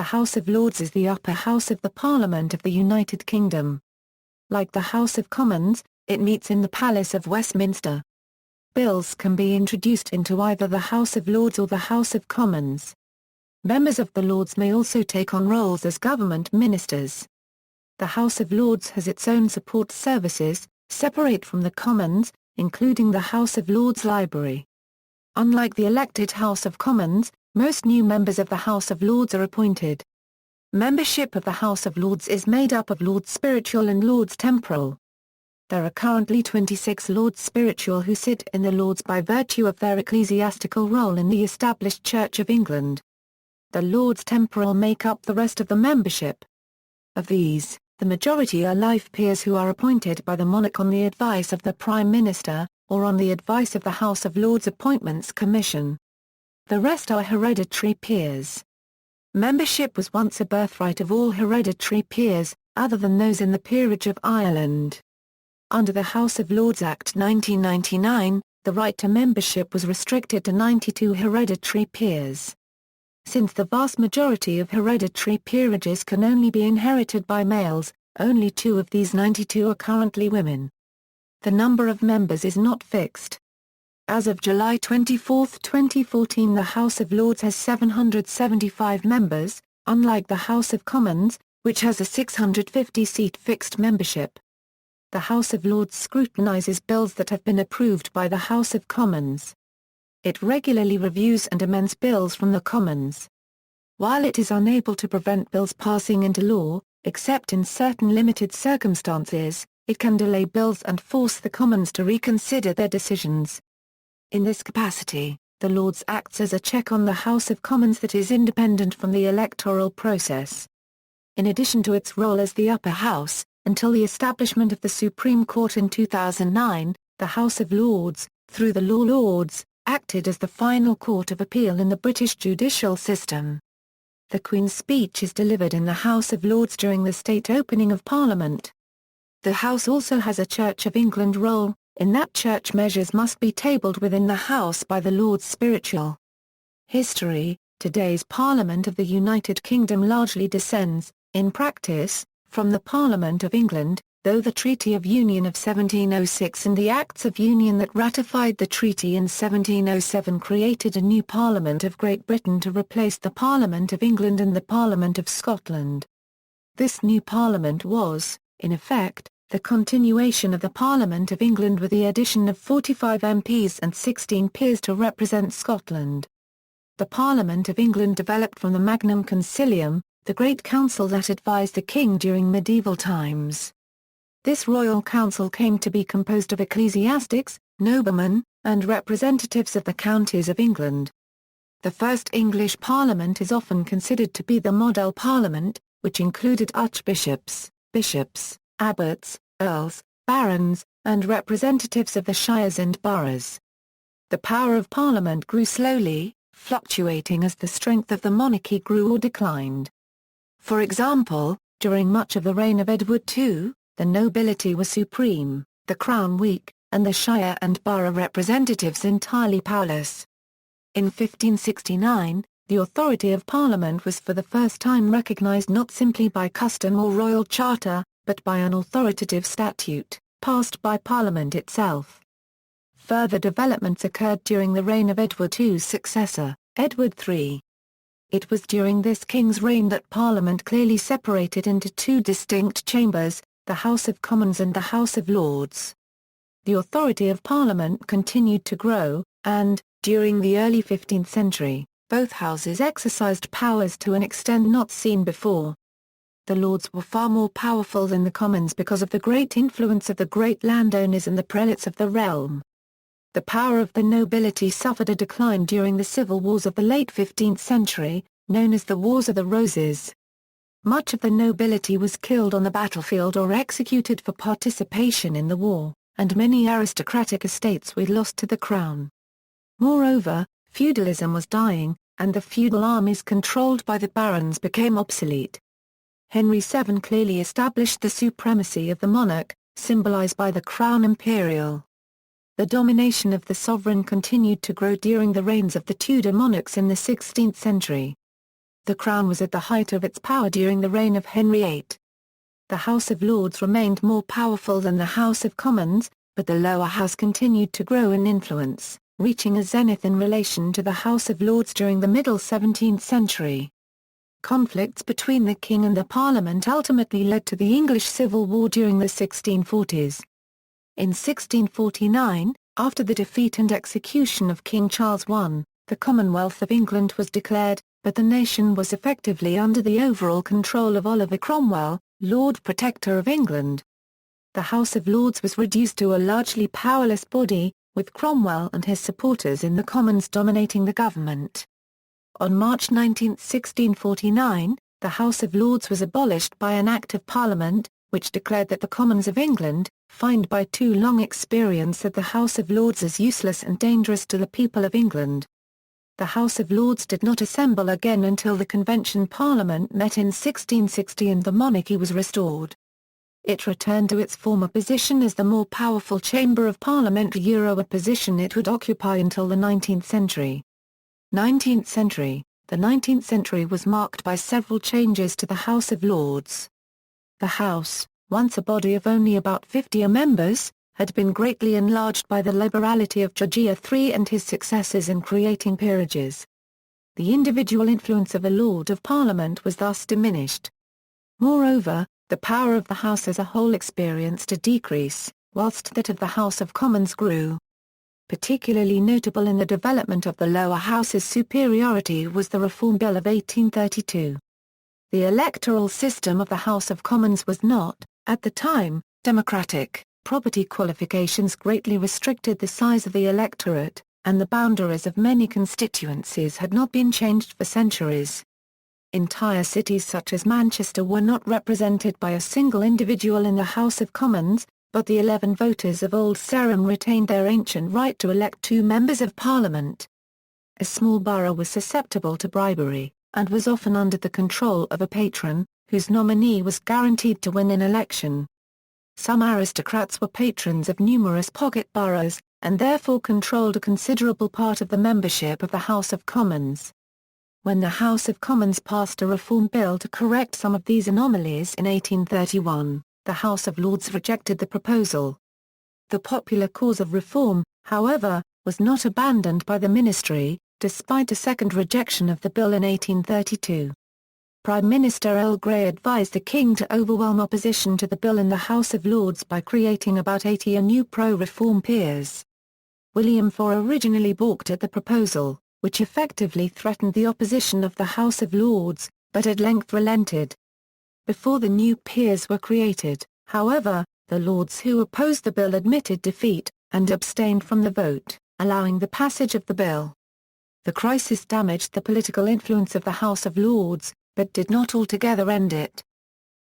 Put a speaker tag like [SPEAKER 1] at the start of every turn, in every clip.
[SPEAKER 1] The House of Lords is the upper house of the Parliament of the United Kingdom. Like the House of Commons, it meets in the Palace of Westminster. Bills can be introduced into either the House of Lords or the House of Commons. Members of the Lords may also take on roles as government ministers. The House of Lords has its own support services, separate from the Commons, including the House of Lords Library. Unlike the elected House of Commons, most new members of the House of Lords are appointed. Membership of the House of Lords is made up of Lords Spiritual and Lords Temporal. There are currently 26 Lords Spiritual who sit in the Lords by virtue of their ecclesiastical role in the established Church of England. The Lords Temporal make up the rest of the membership. Of these, the majority are life peers who are appointed by the monarch on the advice of the Prime Minister, or on the advice of the House of Lords Appointments Commission. The rest are hereditary peers. Membership was once a birthright of all hereditary peers, other than those in the Peerage of Ireland. Under the House of Lords Act 1999, the right to membership was restricted to 92 hereditary peers. Since the vast majority of hereditary peerages can only be inherited by males, only 2 of these 92 are currently women. The number of members is not fixed. As of July 24, 2014, the House of Lords has 775 members, unlike the House of Commons, which has a 650-seat fixed membership. The House of Lords scrutinizes bills that have been approved by the House of Commons. It regularly reviews and amends bills from the Commons. While it is unable to prevent bills passing into law, except in certain limited circumstances, it can delay bills and force the Commons to reconsider their decisions. In this capacity, the Lords acts as a check on the House of Commons that is independent from the electoral process. In addition to its role as the upper house, until the establishment of the Supreme Court in 2009, the House of Lords, through the Law Lords, acted as the final court of appeal in the British judicial system. The Queen's speech is delivered in the House of Lords during the state opening of Parliament. The House also has a Church of England role, in that church measures must be tabled within the House by the Lords Spiritual. History: today's Parliament of the United Kingdom largely descends, in practice, from the Parliament of England, though the Treaty of Union of 1706 and the Acts of Union that ratified the treaty in 1707 created a new Parliament of Great Britain to replace the Parliament of England and the Parliament of Scotland. This new Parliament was, in effect, the continuation of the Parliament of England with the addition of 45 MPs and 16 peers to represent Scotland. The Parliament of England developed from the Magnum Concilium, the Great Council that advised the king during medieval times. This royal council came to be composed of ecclesiastics, noblemen, and representatives of the counties of England. The first English Parliament is often considered to be the model Parliament, which included archbishops, bishops, abbots, earls, barons, and representatives of the shires and boroughs. The power of Parliament grew slowly, fluctuating as the strength of the monarchy grew or declined. For example, during much of the reign of Edward II, the nobility was supreme, the crown weak, and the shire and borough representatives entirely powerless. In 1569, the authority of Parliament was for the first time recognised not simply by custom or royal charter, but by an authoritative statute, passed by Parliament itself. Further developments occurred during the reign of Edward II's successor, Edward III. It was during this king's reign that Parliament clearly separated into 2 distinct chambers, the House of Commons and the House of Lords. The authority of Parliament continued to grow, and, during the early 15th century, both houses exercised powers to an extent not seen before. The Lords were far more powerful than the Commons because of the great influence of the great landowners and the prelates of the realm. The power of the nobility suffered a decline during the civil wars of the late 15th century, known as the Wars of the Roses. Much of the nobility was killed on the battlefield or executed for participation in the war, and many aristocratic estates were lost to the crown. Moreover, feudalism was dying, and the feudal armies controlled by the barons became obsolete. Henry VII clearly established the supremacy of the monarch, symbolized by the crown imperial. The domination of the sovereign continued to grow during the reigns of the Tudor monarchs in the 16th century. the Crown was at the height of its power during the reign of Henry VIII. The House of Lords remained more powerful than the House of Commons, but the lower house continued to grow in influence, reaching a zenith in relation to the House of Lords during the middle 17th century. Conflicts between the king and the Parliament ultimately led to the English Civil War during the 1640s. In 1649, after the defeat and execution of King Charles I, the Commonwealth of England was declared, but the nation was effectively under the overall control of Oliver Cromwell, Lord Protector of England. The House of Lords was reduced to a largely powerless body, with Cromwell and his supporters in the Commons dominating the government. On March 19, 1649, the House of Lords was abolished by an Act of Parliament, which declared that the Commons of England, fined by too long experience of the House of Lords as useless and dangerous to the people of England. The House of Lords did not assemble again until the Convention Parliament met in 1660 and the monarchy was restored. It returned to its former position as the more powerful Chamber of Parliament, a position it would occupy until the 19th century. 19th century. The 19th century was marked by several changes to the House of Lords. The House, once a body of only about 50 members, had been greatly enlarged by the liberality of George III and his successors in creating peerages. The individual influence of a Lord of Parliament was thus diminished. Moreover, the power of the House as a whole experienced a decrease, whilst that of the House of Commons grew. Particularly notable in the development of the lower house's superiority was the Reform Bill of 1832. The electoral system of the House of Commons was not, at the time, democratic. Property qualifications greatly restricted the size of the electorate, and the boundaries of many constituencies had not been changed for centuries. Entire cities such as Manchester were not represented by a single individual in the House of Commons, but the 11 voters of Old Sarum retained their ancient right to elect 2 members of Parliament. A small borough was susceptible to bribery, and was often under the control of a patron, whose nominee was guaranteed to win an election. Some aristocrats were patrons of numerous pocket boroughs, and therefore controlled a considerable part of the membership of the House of Commons. When the House of Commons passed a reform bill to correct some of these anomalies in 1831, the House of Lords rejected the proposal. The popular cause of reform, however, was not abandoned by the ministry, despite a second rejection of the bill in 1832. Prime Minister Earl Grey advised the King to overwhelm opposition to the bill in the House of Lords by creating about 80 new pro-reform peers. William IV originally balked at the proposal, which effectively threatened the opposition of the House of Lords, but at length relented. Before the new peers were created, however, the Lords who opposed the bill admitted defeat, and abstained from the vote, allowing the passage of the bill. The crisis damaged the political influence of the House of Lords, but did not altogether end it.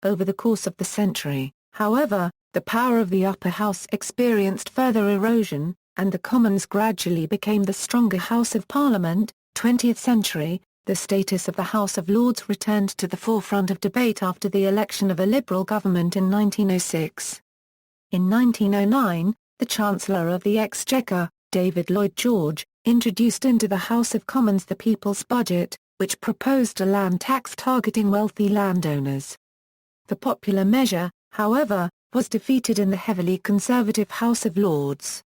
[SPEAKER 1] Over the course of the century, however, the power of the upper house experienced further erosion, and the Commons gradually became the stronger House of Parliament. 20th century, the status of the House of Lords returned to the forefront of debate after the election of a Liberal government in 1906. In 1909, the Chancellor of the Exchequer, David Lloyd George, introduced into the House of Commons the People's Budget, which proposed a land tax targeting wealthy landowners. The popular measure, however, was defeated in the heavily conservative House of Lords.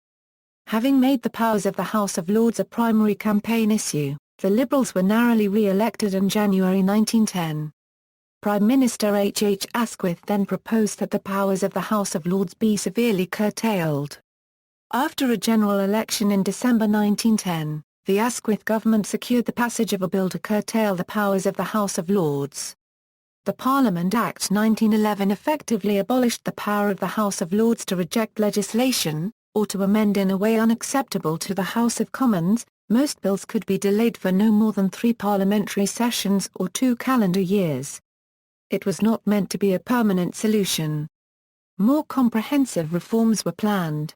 [SPEAKER 1] Having made the powers of the House of Lords a primary campaign issue, the Liberals were narrowly re-elected in January 1910. Prime Minister H. H. Asquith then proposed that the powers of the House of Lords be severely curtailed. After a general election in December 1910, the Asquith government secured the passage of a bill to curtail the powers of the House of Lords. The Parliament Act 1911 effectively abolished the power of the House of Lords to reject legislation, or to amend in a way unacceptable to the House of Commons. Most bills could be delayed for no more than 3 parliamentary sessions or 2 calendar years. It was not meant to be a permanent solution. More comprehensive reforms were planned.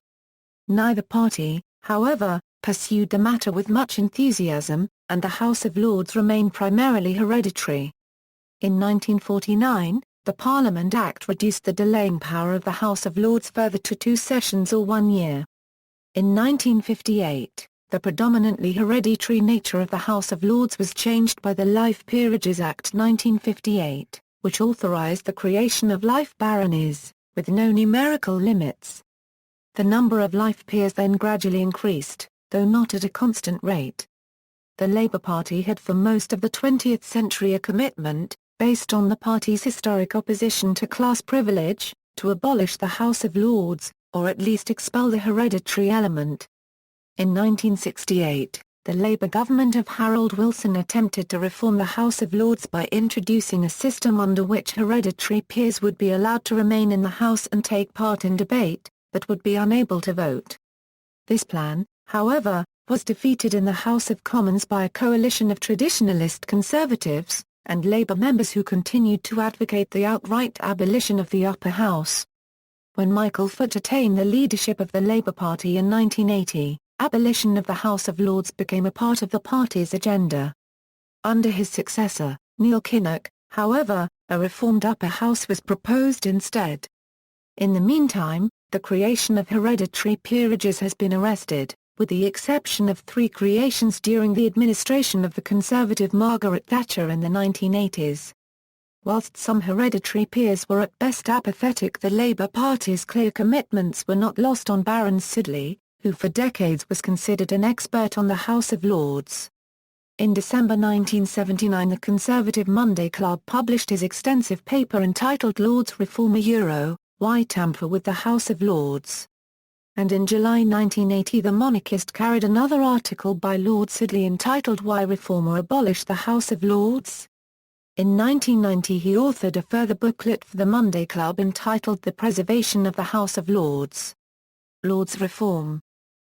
[SPEAKER 1] Neither party, however, pursued the matter with much enthusiasm, and the House of Lords remained primarily hereditary. In 1949, the Parliament Act reduced the delaying power of the House of Lords further to 2 sessions or 1 year. In 1958, the predominantly hereditary nature of the House of Lords was changed by the Life Peerages Act 1958, which authorised the creation of life baronies, with no numerical limits. The number of life peers then gradually increased, though not at a constant rate. The Labour Party had for most of the 20th century a commitment, based on the party's historic opposition to class privilege, to abolish the House of Lords, or at least expel the hereditary element. In 1968, the Labour government of Harold Wilson attempted to reform the House of Lords by introducing a system under which hereditary peers would be allowed to remain in the House and take part in debate, but would be unable to vote. This plan, however, was defeated in the House of Commons by a coalition of traditionalist Conservatives and Labour members who continued to advocate the outright abolition of the upper house. When Michael Foot attained the leadership of the Labour Party in 1980, abolition of the House of Lords became a part of the party's agenda. Under his successor, Neil Kinnock, however, a reformed upper house was proposed instead. In the meantime, the creation of hereditary peerages has been arrested, with the exception of 3 creations during the administration of the Conservative Margaret Thatcher in the 1980s. Whilst some hereditary peers were at best apathetic, the Labour Party's clear commitments were not lost on Baron Siddeley, who for decades was considered an expert on the House of Lords. In December 1979, the Conservative Monday Club published his extensive paper entitled Lords Reform Euro, Why Tamper with the House of Lords? And in July 1980 the monarchist carried another article by Lord Siddeley entitled Why Reform or Abolish the House of Lords? In 1990 he authored a further booklet for the Monday Club entitled The Preservation of the House of Lords. Lords Reform.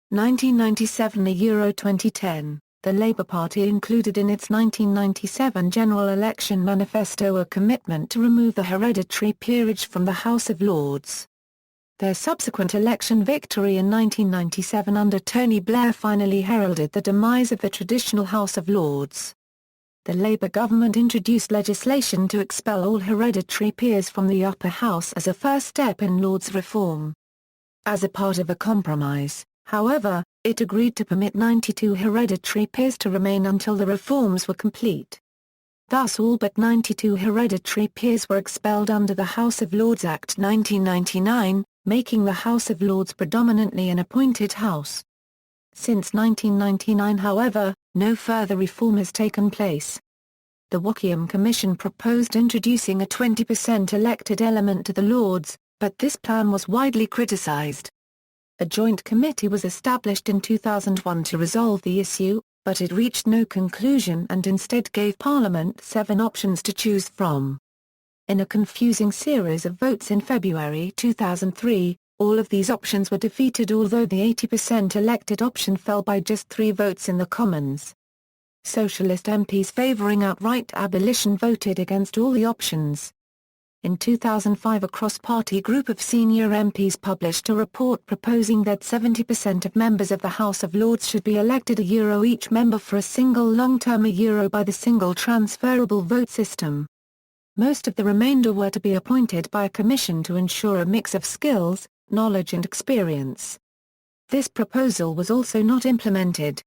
[SPEAKER 1] 1997 Euro 2010, the Labour Party included in its 1997 general election manifesto a commitment to remove the hereditary peerage from the House of Lords. Their subsequent election victory in 1997 under Tony Blair finally heralded the demise of the traditional House of Lords. The Labour government introduced legislation to expel all hereditary peers from the upper house as a first step in Lords reform. As a part of a compromise, however, it agreed to permit 92 hereditary peers to remain until the reforms were complete. Thus all but 92 hereditary peers were expelled under the House of Lords Act 1999, making the House of Lords predominantly an appointed house. Since 1999 however, no further reform has taken place. The Waukegan Commission proposed introducing a 20% elected element to the Lords, but this plan was widely criticised. A joint committee was established in 2001 to resolve the issue, but it reached no conclusion and instead gave Parliament 7 options to choose from. In a confusing series of votes in February 2003, all of these options were defeated although the 80% elected option fell by just 3 votes in the Commons. Socialist MPs favouring outright abolition voted against all the options. In 2005 a cross-party group of senior MPs published a report proposing that 70% of members of the House of Lords should be elected €1 each member for a single long-term €1 by the single transferable vote system. Most of the remainder were to be appointed by a commission to ensure a mix of skills, knowledge and experience. This proposal was also not implemented.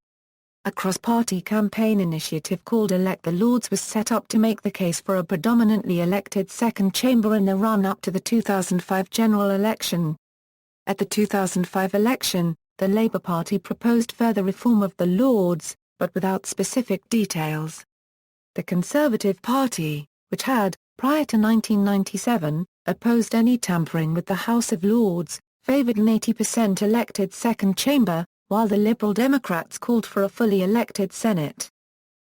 [SPEAKER 1] A cross-party campaign initiative called Elect the Lords was set up to make the case for a predominantly elected second chamber in the run-up to the 2005 general election. At the 2005 election, the Labour Party proposed further reform of the Lords, but without specific details. The Conservative Party, which had, prior to 1997, opposed any tampering with the House of Lords, favoured an 80% elected second chamber, while the Liberal Democrats called for a fully elected Senate.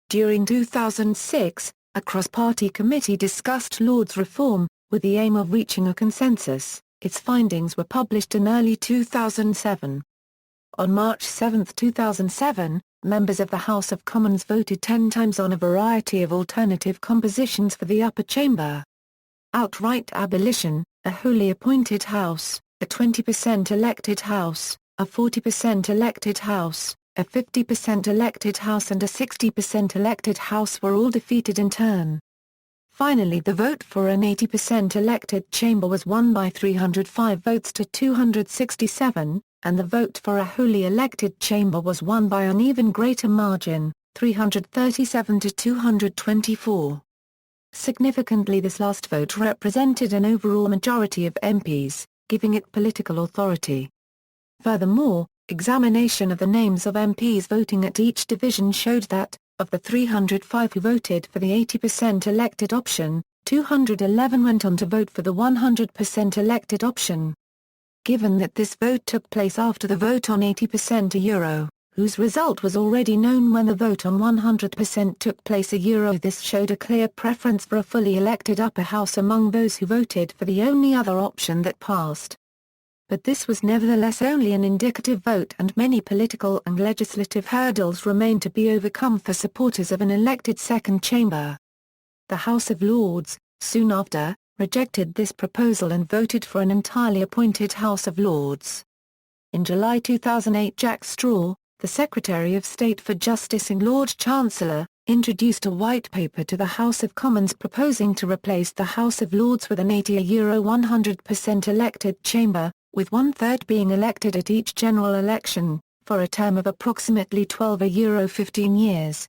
[SPEAKER 1] During 2006, a cross-party committee discussed Lords reform, with the aim of reaching a consensus. Its findings were published in early 2007. On March 7, 2007, members of the House of Commons voted 10 times on a variety of alternative compositions for the upper chamber. Outright abolition, a wholly appointed House, a 20% elected House, a 40% elected House, a 50% elected House and a 60% elected House were all defeated in turn. Finally the vote for an 80% elected chamber was won by 305 votes to 267, and the vote for a wholly elected chamber was won by an even greater margin, 337 to 224. Significantly, this last vote represented an overall majority of MPs, giving it political authority. Furthermore, examination of the names of MPs voting at each division showed that, of the 305 who voted for the 80% elected option, 211 went on to vote for the 100% elected option. Given that this vote took place after the vote on 80% whose result was already known when the vote on 100% took place this showed a clear preference for a fully elected upper house among those who voted for the only other option that passed. But this was nevertheless only an indicative vote, and many political and legislative hurdles remained to be overcome for supporters of an elected second chamber. The House of Lords, soon after, rejected this proposal and voted for an entirely appointed House of Lords. In July 2008, Jack Straw, the Secretary of State for Justice and Lord Chancellor, introduced a white paper to the House of Commons proposing to replace the House of Lords with an 100% elected chamber, with 1/3 being elected at each general election, for a term of approximately 15 years.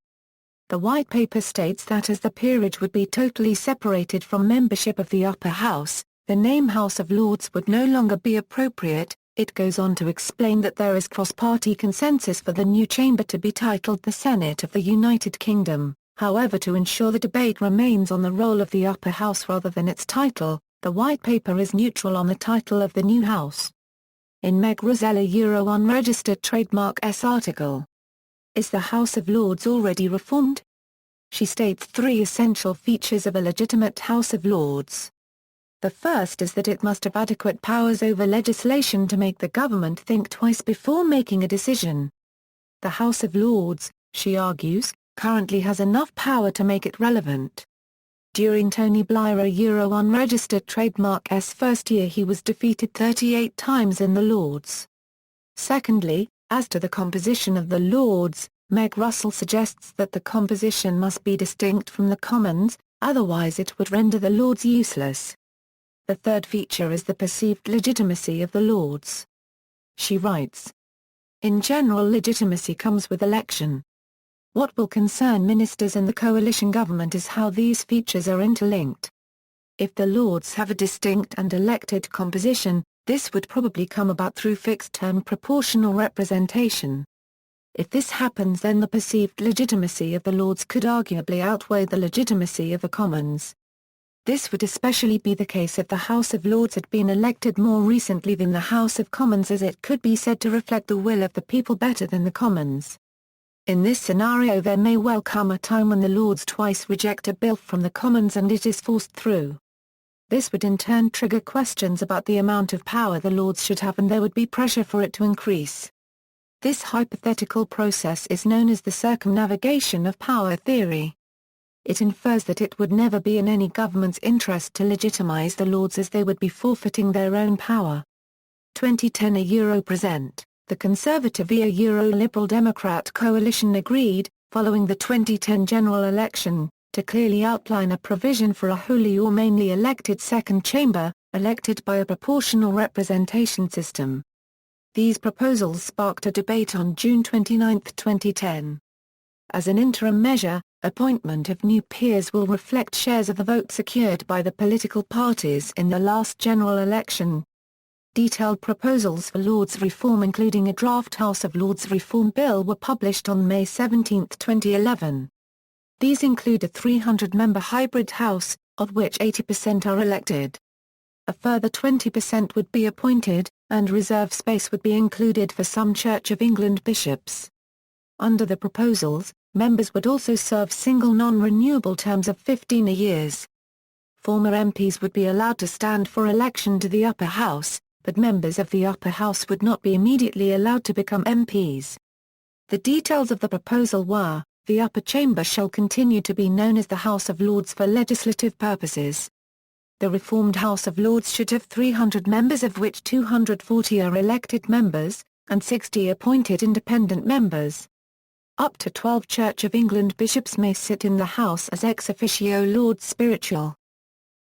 [SPEAKER 1] The white paper states that as the peerage would be totally separated from membership of the upper house, the name House of Lords would no longer be appropriate. It goes on to explain that there is cross-party consensus for the new chamber to be titled the Senate of the United Kingdom. However, to ensure the debate remains on the role of the upper house rather than its title, the white paper is neutral on the title of the new house. In Meg Rosella Unregistered Trademark S article, "Is the House of Lords already reformed?" she states 3 essential features of a legitimate House of Lords. The first is that it must have adequate powers over legislation to make the government think twice before making a decision. The House of Lords, she argues, currently has enough power to make it relevant. During Tony Blair Unregistered Trademark S first year, he was defeated 38 times in the Lords. Secondly, as to the composition of the Lords, Meg Russell suggests that the composition must be distinct from the Commons, otherwise it would render the Lords useless. The third feature is the perceived legitimacy of the Lords. She writes, "In general, legitimacy comes with election. What will concern ministers in the coalition government is how these features are interlinked. If the Lords have a distinct and elected composition, this would probably come about through fixed-term proportional representation. If this happens, then the perceived legitimacy of the Lords could arguably outweigh the legitimacy of the Commons. This would especially be the case if the House of Lords had been elected more recently than the House of Commons, as it could be said to reflect the will of the people better than the Commons. In this scenario, there may well come a time when the Lords twice reject a bill from the Commons and it is forced through. This would in turn trigger questions about the amount of power the Lords should have, and there would be pressure for it to increase. This hypothetical process is known as the circumnavigation of power theory. It infers that it would never be in any government's interest to legitimize the Lords, as they would be forfeiting their own power. 2010 present, the Conservative Liberal Democrat coalition agreed, following the 2010 general election, to clearly outline a provision for a wholly or mainly elected second chamber, elected by a proportional representation system. These proposals sparked a debate on June 29, 2010. As an interim measure, appointment of new peers will reflect shares of the vote secured by the political parties in the last general election. Detailed proposals for Lords reform, including a draft House of Lords reform bill, were published on May 17, 2011. These include a 300-member hybrid House, of which 80% are elected. A further 20% would be appointed, and reserve space would be included for some Church of England bishops. Under the proposals, members would also serve single non-renewable terms of 15 years. Former MPs would be allowed to stand for election to the upper house, but members of the upper house would not be immediately allowed to become MPs. The details of the proposal were, the upper chamber shall continue to be known as the House of Lords for legislative purposes. The reformed House of Lords should have 300 members, of which 240 are elected members, and 60 appointed independent members. Up to 12 Church of England bishops may sit in the House as ex officio Lords Spiritual.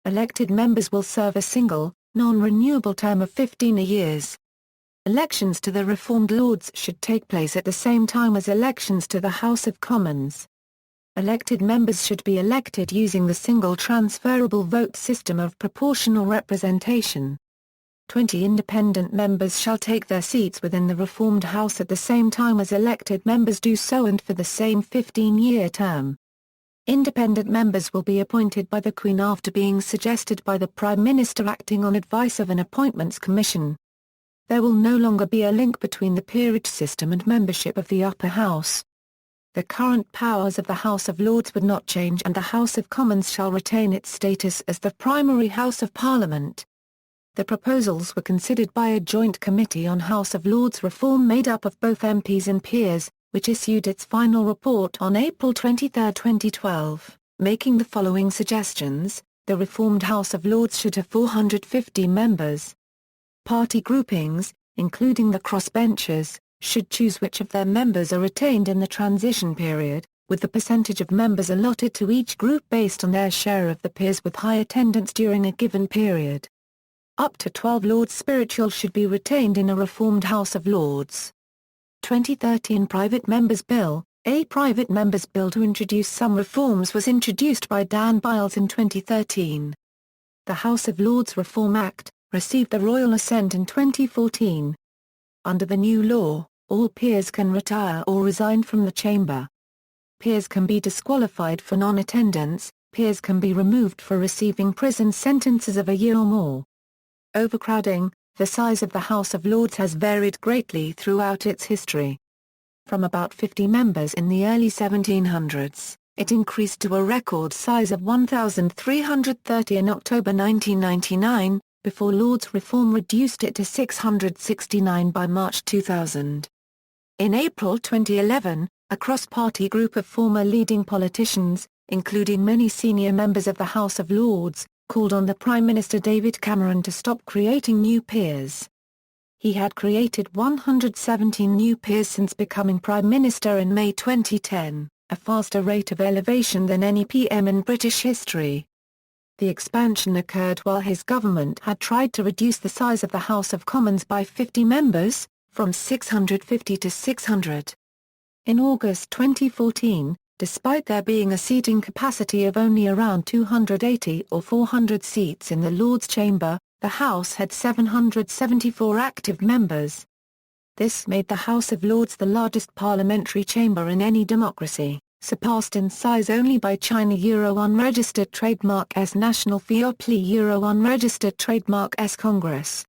[SPEAKER 1] Elected members will serve a single, non-renewable term of 15 years. Elections to the reformed Lords should take place at the same time as elections to the House of Commons. Elected members should be elected using the single transferable vote system of proportional representation. 20 independent members shall take their seats within the reformed House at the same time as elected members do so and for the same 15-year term. Independent members will be appointed by the Queen after being suggested by the Prime Minister acting on advice of an Appointments Commission. There will no longer be a link between the peerage system and membership of the upper house. The current powers of the House of Lords would not change and the House of Commons shall retain its status as the primary House of Parliament. The proposals were considered by a joint committee on House of Lords reform made up of both MPs and peers, which issued its final report on April 23, 2012, making the following suggestions. The reformed House of Lords should have 450 members. Party groupings, including the crossbenchers, should choose which of their members are retained in the transition period, with the percentage of members allotted to each group based on their share of the peers with high attendance during a given period. Up to 12 Lords Spiritual should be retained in a reformed House of Lords. 2013 Private Members Bill. A private members bill to introduce some reforms was introduced by Dan Biles in 2013. The House of Lords Reform Act received the royal assent in 2014. Under the new law, all peers can retire or resign from the chamber. Peers can be disqualified for non-attendance, peers can be removed for receiving prison sentences of a year or more. Overcrowding. The size of the House of Lords has varied greatly throughout its history. From about 50 members in the early 1700s, it increased to a record size of 1,330 in October 1999, before Lords reform reduced it to 669 by March 2000. In April 2011, a cross-party group of former leading politicians, including many senior members of the House of Lords, called on the Prime Minister David Cameron to stop creating new peers. He had created 117 new peers since becoming Prime Minister in May 2010, a faster rate of elevation than any PM in British history. The expansion occurred while his government had tried to reduce the size of the House of Commons by 50 members, from 650 to 600. In August 2014, despite there being a seating capacity of only around 280 or 400 seats in the Lords' Chamber, the House had 774 active members. This made the House of Lords the largest parliamentary chamber in any democracy, surpassed in size only by China Unregistered Trademark S National Theopli Unregistered Trademark S Congress.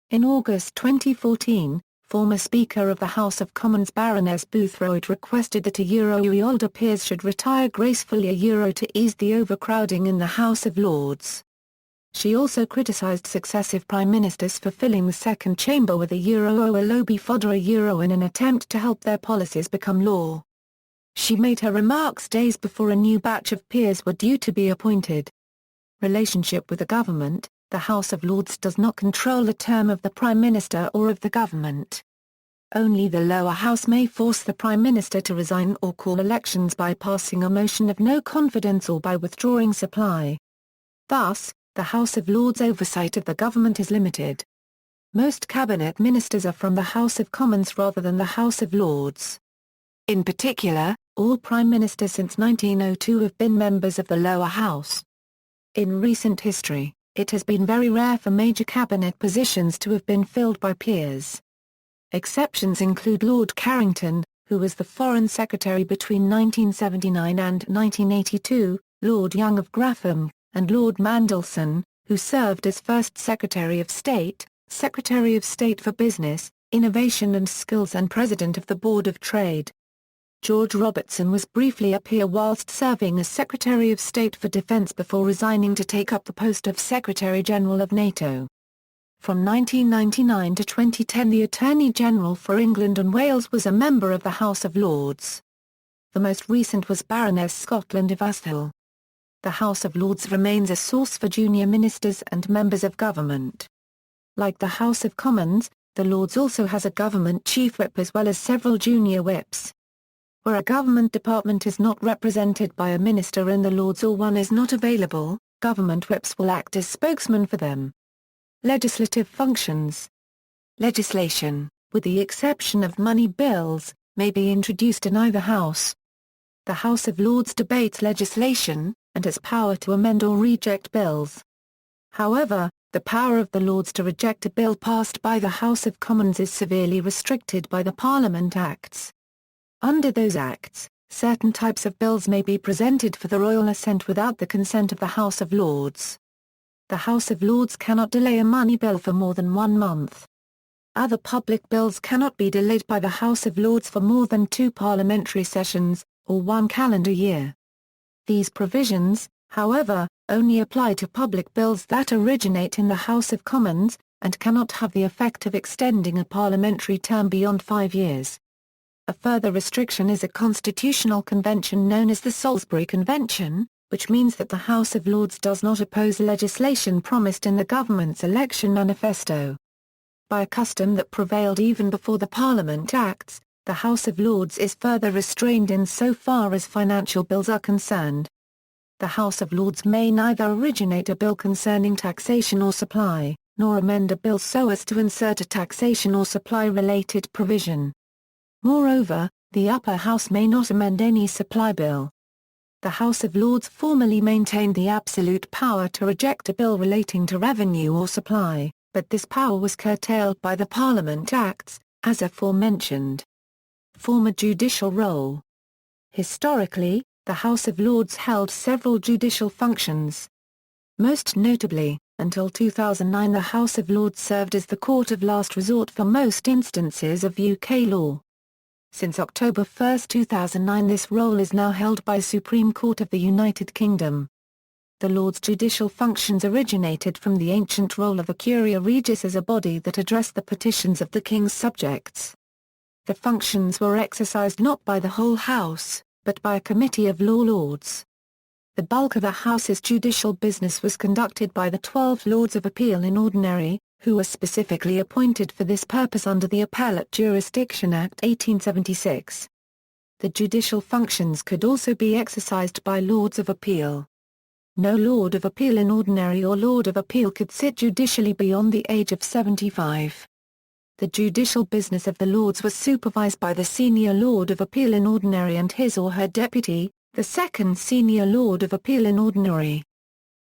[SPEAKER 1] In August 2014, former Speaker of the House of Commons Baroness Boothroyd requested that older peers should retire gracefully to ease the overcrowding in the House of Lords. She also criticised successive prime ministers for filling the second chamber with Olobi fodder in an attempt to help their policies become law. She made her remarks days before a new batch of peers were due to be appointed. Relationship with the government. The House of Lords does not control the term of the Prime Minister or of the government. Only the lower house may force the Prime Minister to resign or call elections by passing a motion of no confidence or by withdrawing supply. Thus, the House of Lords' oversight of the government is limited. Most cabinet ministers are from the House of Commons rather than the House of Lords. In particular, all prime ministers since 1902 have been members of the lower house. In recent history, it has been very rare for major cabinet positions to have been filled by peers. Exceptions include Lord Carrington, who was the Foreign Secretary between 1979 and 1982, Lord Young of Gratham, and Lord Mandelson, who served as First Secretary of State, Secretary of State for Business, Innovation and Skills and President of the Board of Trade. George Robertson was briefly a peer whilst serving as Secretary of State for Defence before resigning to take up the post of Secretary-General of NATO. From 1999 to 2010 the Attorney General for England and Wales was a member of the House of Lords. The most recent was Baroness Scotland of Athill. The House of Lords remains a source for junior ministers and members of government. Like the House of Commons, the Lords also has a government chief whip as well as several junior whips. Where a government department is not represented by a minister in the Lords or one is not available, government whips will act as spokesman for them. Legislative functions. Legislation, with the exception of money bills, may be introduced in either house. The House of Lords debates legislation, and has power to amend or reject bills. However, the power of the Lords to reject a bill passed by the House of Commons is severely restricted by the Parliament Acts. Under those acts, certain types of bills may be presented for the royal assent without the consent of the House of Lords. The House of Lords cannot delay a money bill for more than 1 month. Other public bills cannot be delayed by the House of Lords for more than 2 parliamentary sessions, or 1 calendar year. These provisions, however, only apply to public bills that originate in the House of Commons, and cannot have the effect of extending a parliamentary term beyond 5 years. A further restriction is a constitutional convention known as the Salisbury Convention, which means that the House of Lords does not oppose legislation promised in the government's election manifesto. By a custom that prevailed even before the Parliament Acts, the House of Lords is further restrained in so far as financial bills are concerned. The House of Lords may neither originate a bill concerning taxation or supply, nor amend a bill so as to insert a taxation or supply-related provision. Moreover, the upper house may not amend any supply bill. The House of Lords formally maintained the absolute power to reject a bill relating to revenue or supply, but this power was curtailed by the Parliament Acts, as aforementioned. Former judicial role. Historically, the House of Lords held several judicial functions. Most notably, until 2009 the House of Lords served as the court of last resort for most instances of UK law. Since October 1, 2009 this role is now held by the Supreme Court of the United Kingdom. The Lords' judicial functions originated from the ancient role of a Curia Regis as a body that addressed the petitions of the King's subjects. The functions were exercised not by the whole House, but by a committee of law lords. The bulk of the House's judicial business was conducted by the 12 Lords of Appeal in Ordinary, who were specifically appointed for this purpose under the Appellate Jurisdiction Act 1876. The judicial functions could also be exercised by Lords of Appeal. No Lord of Appeal in Ordinary or Lord of Appeal could sit judicially beyond the age of 75. The judicial business of the Lords was supervised by the Senior Lord of Appeal in Ordinary and his or her deputy, the Second Senior Lord of Appeal in Ordinary.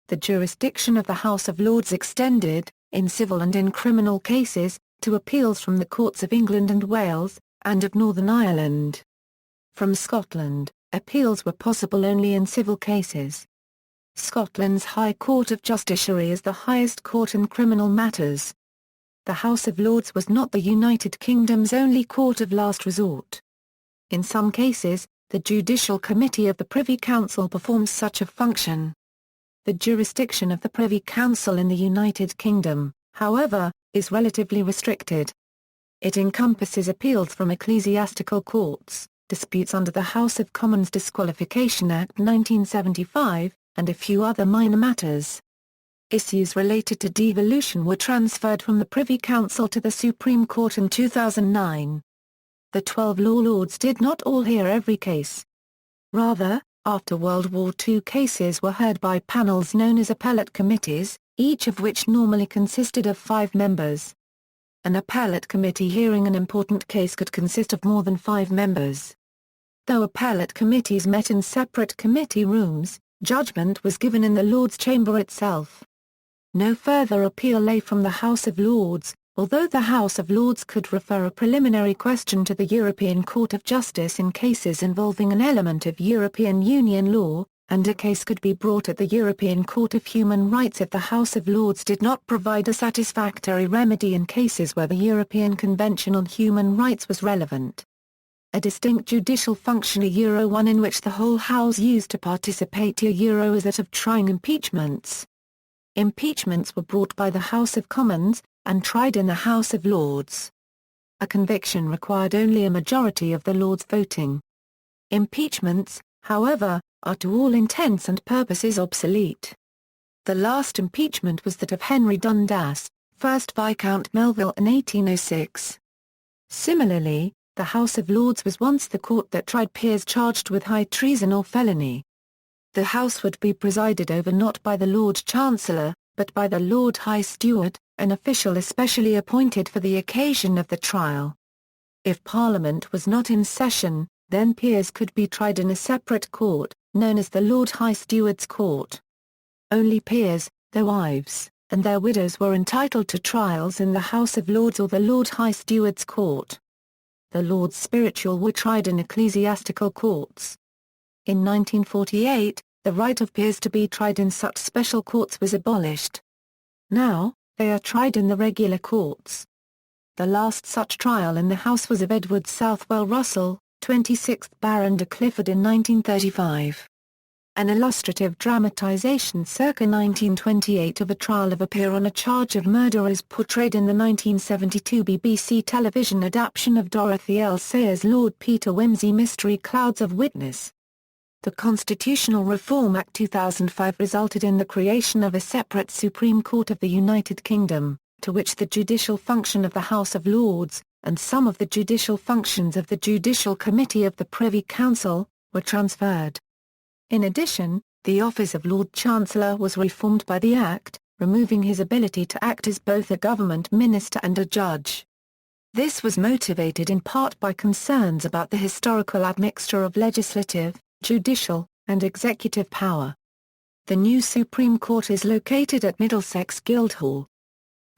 [SPEAKER 1] The jurisdiction of the House of Lords extended, in civil and in criminal cases, to appeals from the courts of England and Wales, and of Northern Ireland. From Scotland, appeals were possible only in civil cases. Scotland's High Court of Justiciary is the highest court in criminal matters. The House of Lords was not the United Kingdom's only court of last resort. In some cases, the Judicial Committee of the Privy Council performs such a function. The jurisdiction of the Privy Council in the United Kingdom, however, is relatively restricted. It encompasses appeals from ecclesiastical courts, disputes under the House of Commons Disqualification Act 1975, and a few other minor matters. Issues related to devolution were transferred from the Privy Council to the Supreme Court in 2009. The 12 law lords did not all hear every case. Rather, after World War II cases were heard by panels known as appellate committees, each of which normally consisted of 5 members. An appellate committee hearing an important case could consist of more than 5 members. Though appellate committees met in separate committee rooms, judgment was given in the Lords' Chamber itself. No further appeal lay from the House of Lords, although the House of Lords could refer a preliminary question to the European Court of Justice in cases involving an element of European Union law, and a case could be brought at the European Court of Human Rights if the House of Lords did not provide a satisfactory remedy in cases where the European Convention on Human Rights was relevant. A distinct judicial function one in which the whole House used to participate is that of trying impeachments. Impeachments were brought by the House of Commons, and tried in the House of Lords. A conviction required only a majority of the Lords voting. Impeachments, however, are to all intents and purposes obsolete. The last impeachment was that of Henry Dundas, 1st Viscount Melville in 1806. Similarly, the House of Lords was once the court that tried peers charged with high treason or felony. The House would be presided over not by the Lord Chancellor, but by the Lord High Steward, an official especially appointed for the occasion of the trial. If Parliament was not in session, then peers could be tried in a separate court, known as the Lord High Steward's Court. Only peers, their wives, and their widows were entitled to trials in the House of Lords or the Lord High Steward's Court. The Lords Spiritual were tried in ecclesiastical courts. In 1948, the right of peers to be tried in such special courts was abolished. Now, they are tried in the regular courts. The last such trial in the House was of Edward Southwell Russell, 26th Baron de Clifford in 1935. An illustrative dramatization circa 1928 of a trial of a peer on a charge of murder is portrayed in the 1972 BBC television adaptation of Dorothy L. Sayers' Lord Peter Wimsey mystery Clouds of Witness. The Constitutional Reform Act 2005 resulted in the creation of a separate Supreme Court of the United Kingdom, to which the judicial function of the House of Lords, and some of the judicial functions of the Judicial Committee of the Privy Council, were transferred. In addition, the office of Lord Chancellor was reformed by the Act, removing his ability to act as both a government minister and a judge. This was motivated in part by concerns about the historical admixture of legislative, judicial, and executive power. The new Supreme Court is located at Middlesex Guildhall.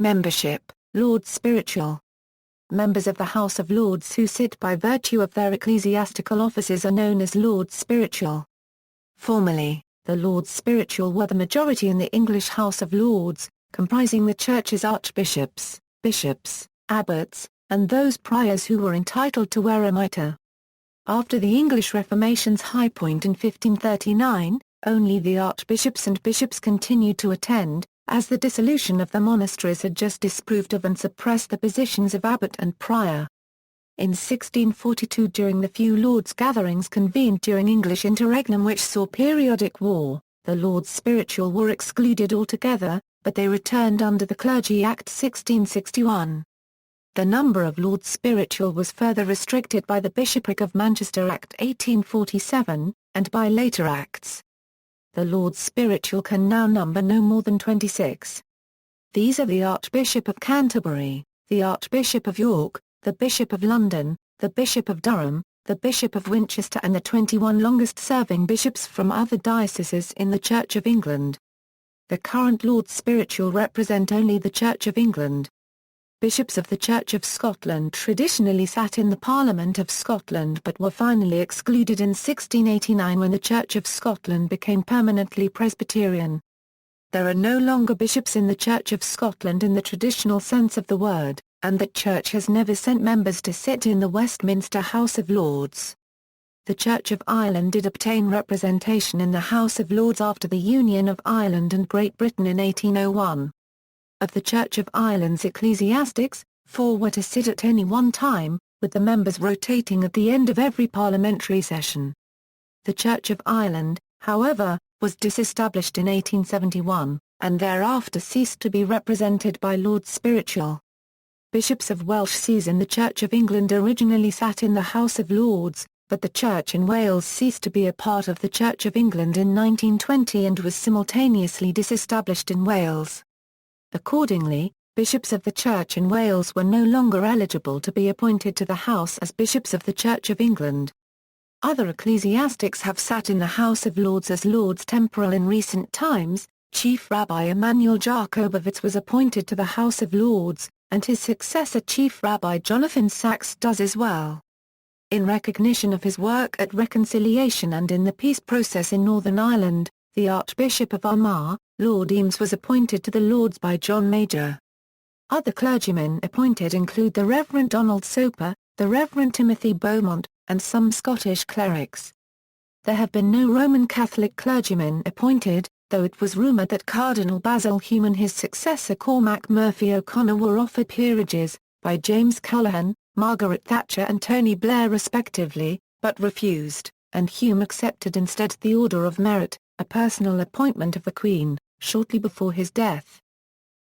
[SPEAKER 1] Membership, Lords Spiritual. Members of the House of Lords who sit by virtue of their ecclesiastical offices are known as Lords Spiritual. Formerly, the Lords Spiritual were the majority in the English House of Lords, comprising the Church's archbishops, bishops, abbots, and those priors who were entitled to wear a mitre. After the English Reformation's high point in 1539, only the archbishops and bishops continued to attend, as the dissolution of the monasteries had just disproved of and suppressed the positions of abbot and prior. In 1642, during the few Lords' gatherings convened during English interregnum which saw periodic war, the Lords Spiritual were excluded altogether, but they returned under the Clergy Act 1661. The number of Lords Spiritual was further restricted by the Bishopric of Manchester Act 1847, and by later acts. The Lords Spiritual can now number no more than 26. These are the Archbishop of Canterbury, the Archbishop of York, the Bishop of London, the Bishop of Durham, the Bishop of Winchester and the 21 longest-serving bishops from other dioceses in the Church of England. The current Lords Spiritual represent only the Church of England. Bishops of the Church of Scotland traditionally sat in the Parliament of Scotland but were finally excluded in 1689 when the Church of Scotland became permanently Presbyterian. There are no longer bishops in the Church of Scotland in the traditional sense of the word, and the Church has never sent members to sit in the Westminster House of Lords. The Church of Ireland did obtain representation in the House of Lords after the Union of Ireland and Great Britain in 1801. Of the Church of Ireland's ecclesiastics, 4 were to sit at any one time, with the members rotating at the end of every parliamentary session. The Church of Ireland, however, was disestablished in 1871, and thereafter ceased to be represented by Lords Spiritual. Bishops of Welsh sees in the Church of England originally sat in the House of Lords, but the Church in Wales ceased to be a part of the Church of England in 1920 and was simultaneously disestablished in Wales. Accordingly, bishops of the Church in Wales were no longer eligible to be appointed to the House as bishops of the Church of England. Other ecclesiastics have sat in the House of Lords as Lords Temporal in recent times. Chief Rabbi Emanuel Jakobowicz was appointed to the House of Lords, and his successor Chief Rabbi Jonathan Sachs does as well. In recognition of his work at reconciliation and in the peace process in Northern Ireland, the Archbishop of Armagh, Lord Eames was appointed to the Lords by John Major. Other clergymen appointed include the Reverend Donald Soper, the Reverend Timothy Beaumont, and some Scottish clerics. There have been no Roman Catholic clergymen appointed, though it was rumoured that Cardinal Basil Hume and his successor Cormac Murphy O'Connor were offered peerages, by James Callaghan, Margaret Thatcher and Tony Blair respectively, but refused, and Hume accepted instead the Order of Merit, a personal appointment of the Queen, shortly before his death.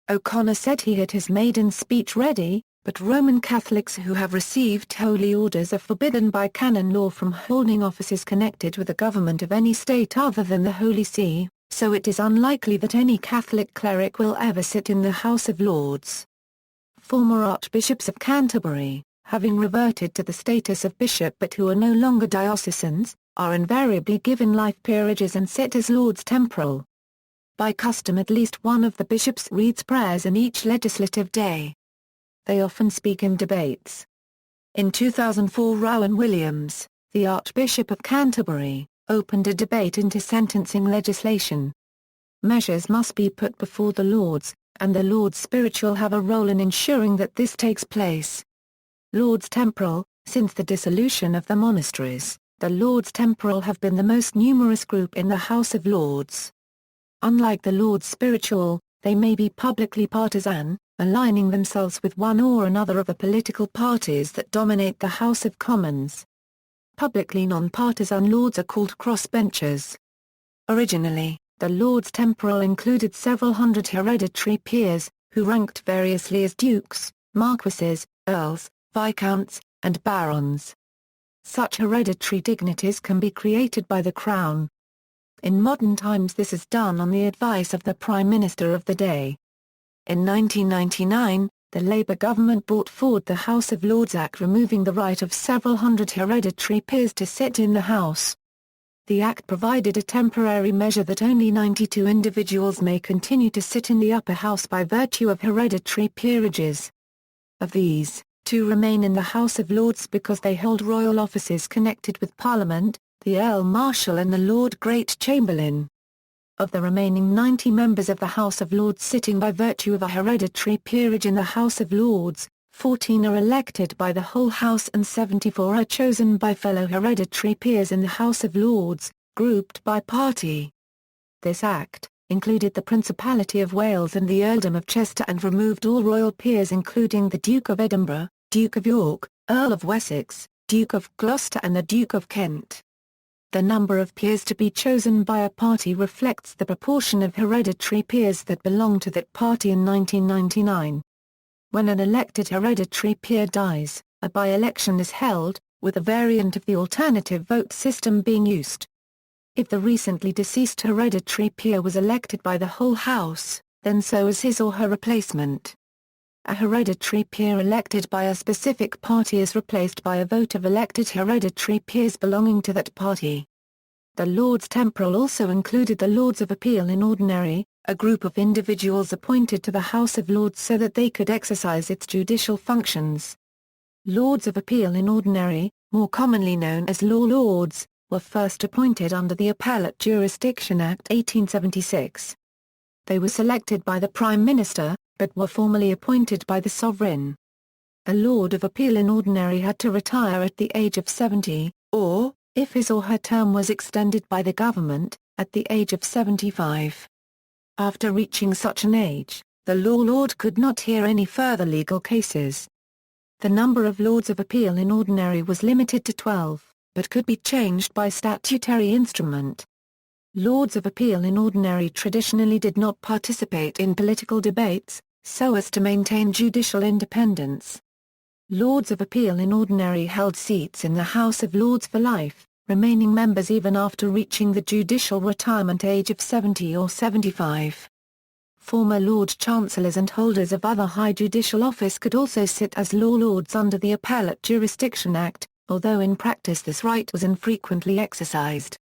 [SPEAKER 1] O'Connor said he had his maiden speech ready, but Roman Catholics who have received holy orders are forbidden by canon law from holding offices connected with the government of any state other than the Holy See, so it is unlikely that any Catholic cleric will ever sit in the House of Lords. Former archbishops of Canterbury, having reverted to the status of bishop but who are no longer diocesans, are invariably given life peerages and sit as Lords Temporal. By custom at least one of the bishops reads prayers in each legislative day. They often speak in debates. In 2004, Rowan Williams, the Archbishop of Canterbury, opened a debate into sentencing legislation. Measures must be put before the Lords, and the Lords Spiritual have a role in ensuring that this takes place. Lords Temporal. Since the dissolution of the monasteries, the Lords Temporal have been the most numerous group in the House of Lords. Unlike the Lords Spiritual, they may be publicly partisan, aligning themselves with one or another of the political parties that dominate the House of Commons. Publicly non-partisan Lords are called crossbenchers. Originally, the Lords Temporal included several hundred hereditary peers, who ranked variously as dukes, marquesses, earls, viscounts, and barons. Such hereditary dignities can be created by the Crown. In modern times this is done on the advice of the Prime Minister of the day. In 1999, the Labour government brought forward the House of Lords Act removing the right of several hundred hereditary peers to sit in the House. The Act provided a temporary measure that only 92 individuals may continue to sit in the upper house by virtue of hereditary peerages. Of these, 2 remain in the House of Lords because they hold royal offices connected with Parliament, the Earl Marshal and the Lord Great Chamberlain. Of the remaining 90 members of the House of Lords sitting by virtue of a hereditary peerage in the House of Lords, 14 are elected by the whole House and 74 are chosen by fellow hereditary peers in the House of Lords, grouped by party. This Act included the Principality of Wales and the Earldom of Chester and removed all royal peers including the Duke of Edinburgh, Duke of York, Earl of Wessex, Duke of Gloucester and the Duke of Kent. The number of peers to be chosen by a party reflects the proportion of hereditary peers that belong to that party in 1999. When an elected hereditary peer dies, a by-election is held, with a variant of the alternative vote system being used. If the recently deceased hereditary peer was elected by the whole House, then so is his or her replacement. A hereditary peer elected by a specific party is replaced by a vote of elected hereditary peers belonging to that party. The Lords Temporal also included the Lords of Appeal in Ordinary, a group of individuals appointed to the House of Lords so that they could exercise its judicial functions. Lords of Appeal in Ordinary, more commonly known as Law Lords, were first appointed under the Appellate Jurisdiction Act 1876. They were selected by the Prime Minister, but were formally appointed by the Sovereign. A Lord of Appeal in Ordinary had to retire at the age of 70, or, if his or her term was extended by the government, at the age of 75. After reaching such an age, the Law Lord could not hear any further legal cases. The number of Lords of Appeal in Ordinary was limited to 12, but could be changed by statutory instrument. Lords of Appeal in Ordinary traditionally did not participate in political debates, so as to maintain judicial independence. Lords of Appeal in Ordinary held seats in the House of Lords for life, remaining members even after reaching the judicial retirement age of 70 or 75. Former Lord Chancellors and holders of other high judicial office could also sit as Law Lords under the Appellate Jurisdiction Act, although in practice this right was infrequently exercised.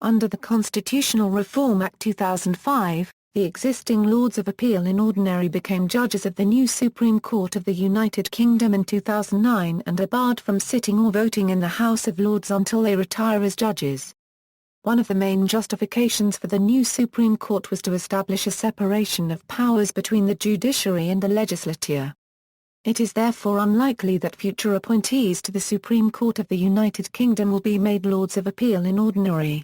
[SPEAKER 1] Under the Constitutional Reform Act 2005, the existing Lords of Appeal in Ordinary became judges of the new Supreme Court of the United Kingdom in 2009 and are barred from sitting or voting in the House of Lords until they retire as judges. One of the main justifications for the new Supreme Court was to establish a separation of powers between the judiciary and the legislature. It is therefore unlikely that future appointees to the Supreme Court of the United Kingdom will be made Lords of Appeal in Ordinary.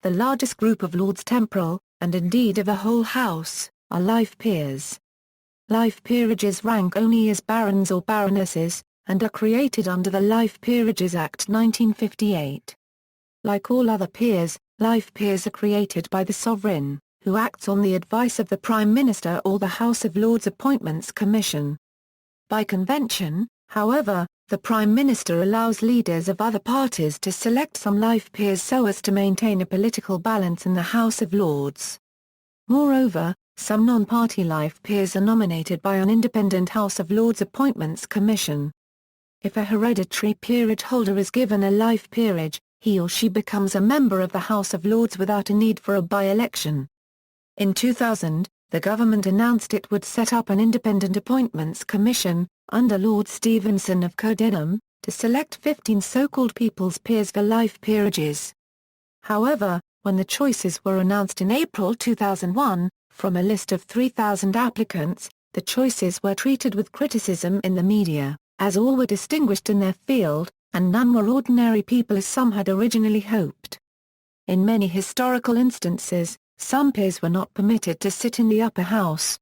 [SPEAKER 1] The largest group of Lords Temporal, and indeed of the whole House, are life peers. Life peerages rank only as barons or baronesses, and are created under the Life Peerages Act 1958. Like all other peers, life peers are created by the Sovereign, who acts on the advice of the Prime Minister or the House of Lords Appointments Commission. By convention, however, The Prime Minister allows leaders of other parties to select some life peers so as to maintain a political balance in the House of Lords. Moreover, some non-party life peers are nominated by an independent House of Lords Appointments Commission. If a hereditary peerage holder is given a life peerage, he or she becomes a member of the House of Lords without a need for a by-election. In 2000, the government announced it would set up an independent appointments commission, under Lord Stevenson of Codenham, to select 15 so-called people's peers for life peerages. However, when the choices were announced in April 2001, from a list of 3,000 applicants, the choices were treated with criticism in the media, as all were distinguished in their field, and none were ordinary people as some had originally hoped. In many historical instances, some peers were not permitted to sit in the upper house.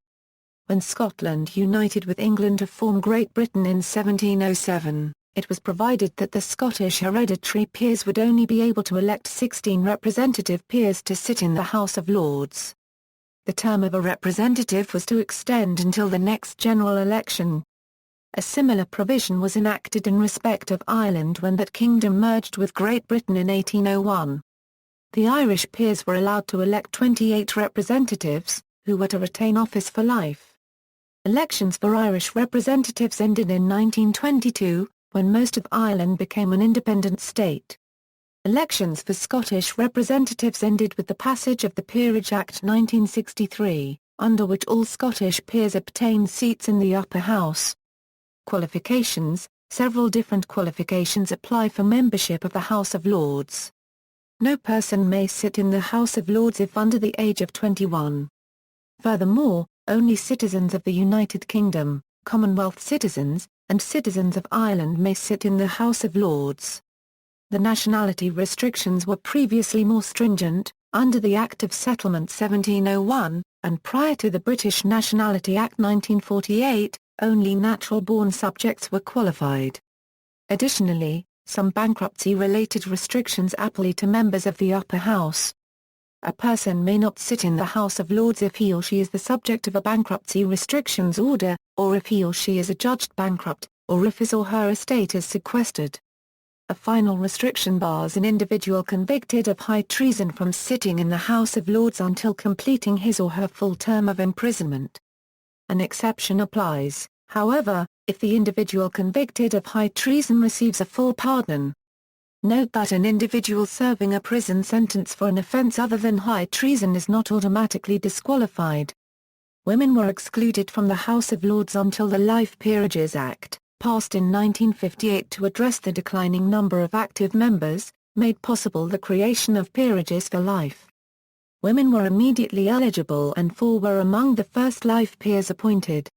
[SPEAKER 1] When Scotland united with England to form Great Britain in 1707, it was provided that the Scottish hereditary peers would only be able to elect 16 representative peers to sit in the House of Lords. The term of a representative was to extend until the next general election. A similar provision was enacted in respect of Ireland when that kingdom merged with Great Britain in 1801. The Irish peers were allowed to elect 28 representatives, who were to retain office for life. Elections for Irish representatives ended in 1922, when most of Ireland became an independent state. Elections for Scottish representatives ended with the passage of the Peerage Act 1963, under which all Scottish peers obtained seats in the upper house. Qualifications: several different qualifications apply for membership of the House of Lords. No person may sit in the House of Lords if under the age of 21. Furthermore, only citizens of the United Kingdom, Commonwealth citizens, and citizens of Ireland may sit in the House of Lords. The nationality restrictions were previously more stringent, under the Act of Settlement 1701, and prior to the British Nationality Act 1948, only natural-born subjects were qualified. Additionally, some bankruptcy-related restrictions apply to members of the upper house. A person may not sit in the House of Lords if he or she is the subject of a bankruptcy restrictions order, or if he or she is adjudged bankrupt, or if his or her estate is sequestered. A final restriction bars an individual convicted of high treason from sitting in the House of Lords until completing his or her full term of imprisonment. An exception applies, however, if the individual convicted of high treason receives a full pardon. Note that an individual serving a prison sentence for an offence other than high treason is not automatically disqualified. Women were excluded from the House of Lords until the Life Peerages Act, passed in 1958 to address the declining number of active members, made possible the creation of peerages for life. Women were immediately eligible and 4 were among the first life peers appointed.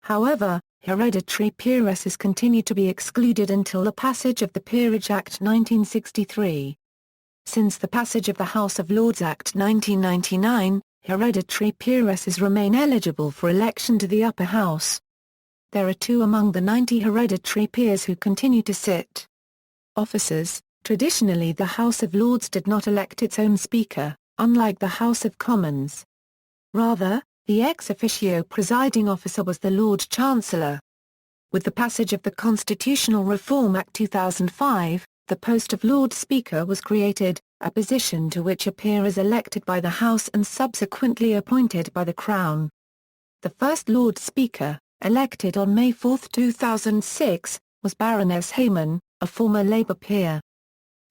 [SPEAKER 1] However, hereditary peeresses continued to be excluded until the passage of the Peerage Act 1963. Since the passage of the House of Lords Act 1999, hereditary peeresses remain eligible for election to the upper house. There are 2 among the 90 hereditary peers who continue to sit. Officers: traditionally the House of Lords did not elect its own Speaker, unlike the House of Commons. Rather, the ex officio presiding officer was the Lord Chancellor. With the passage of the Constitutional Reform Act 2005, the post of Lord Speaker was created, a position to which a peer is elected by the House and subsequently appointed by the Crown. The first Lord Speaker, elected on May 4, 2006, was Baroness Hayman, a former Labour peer.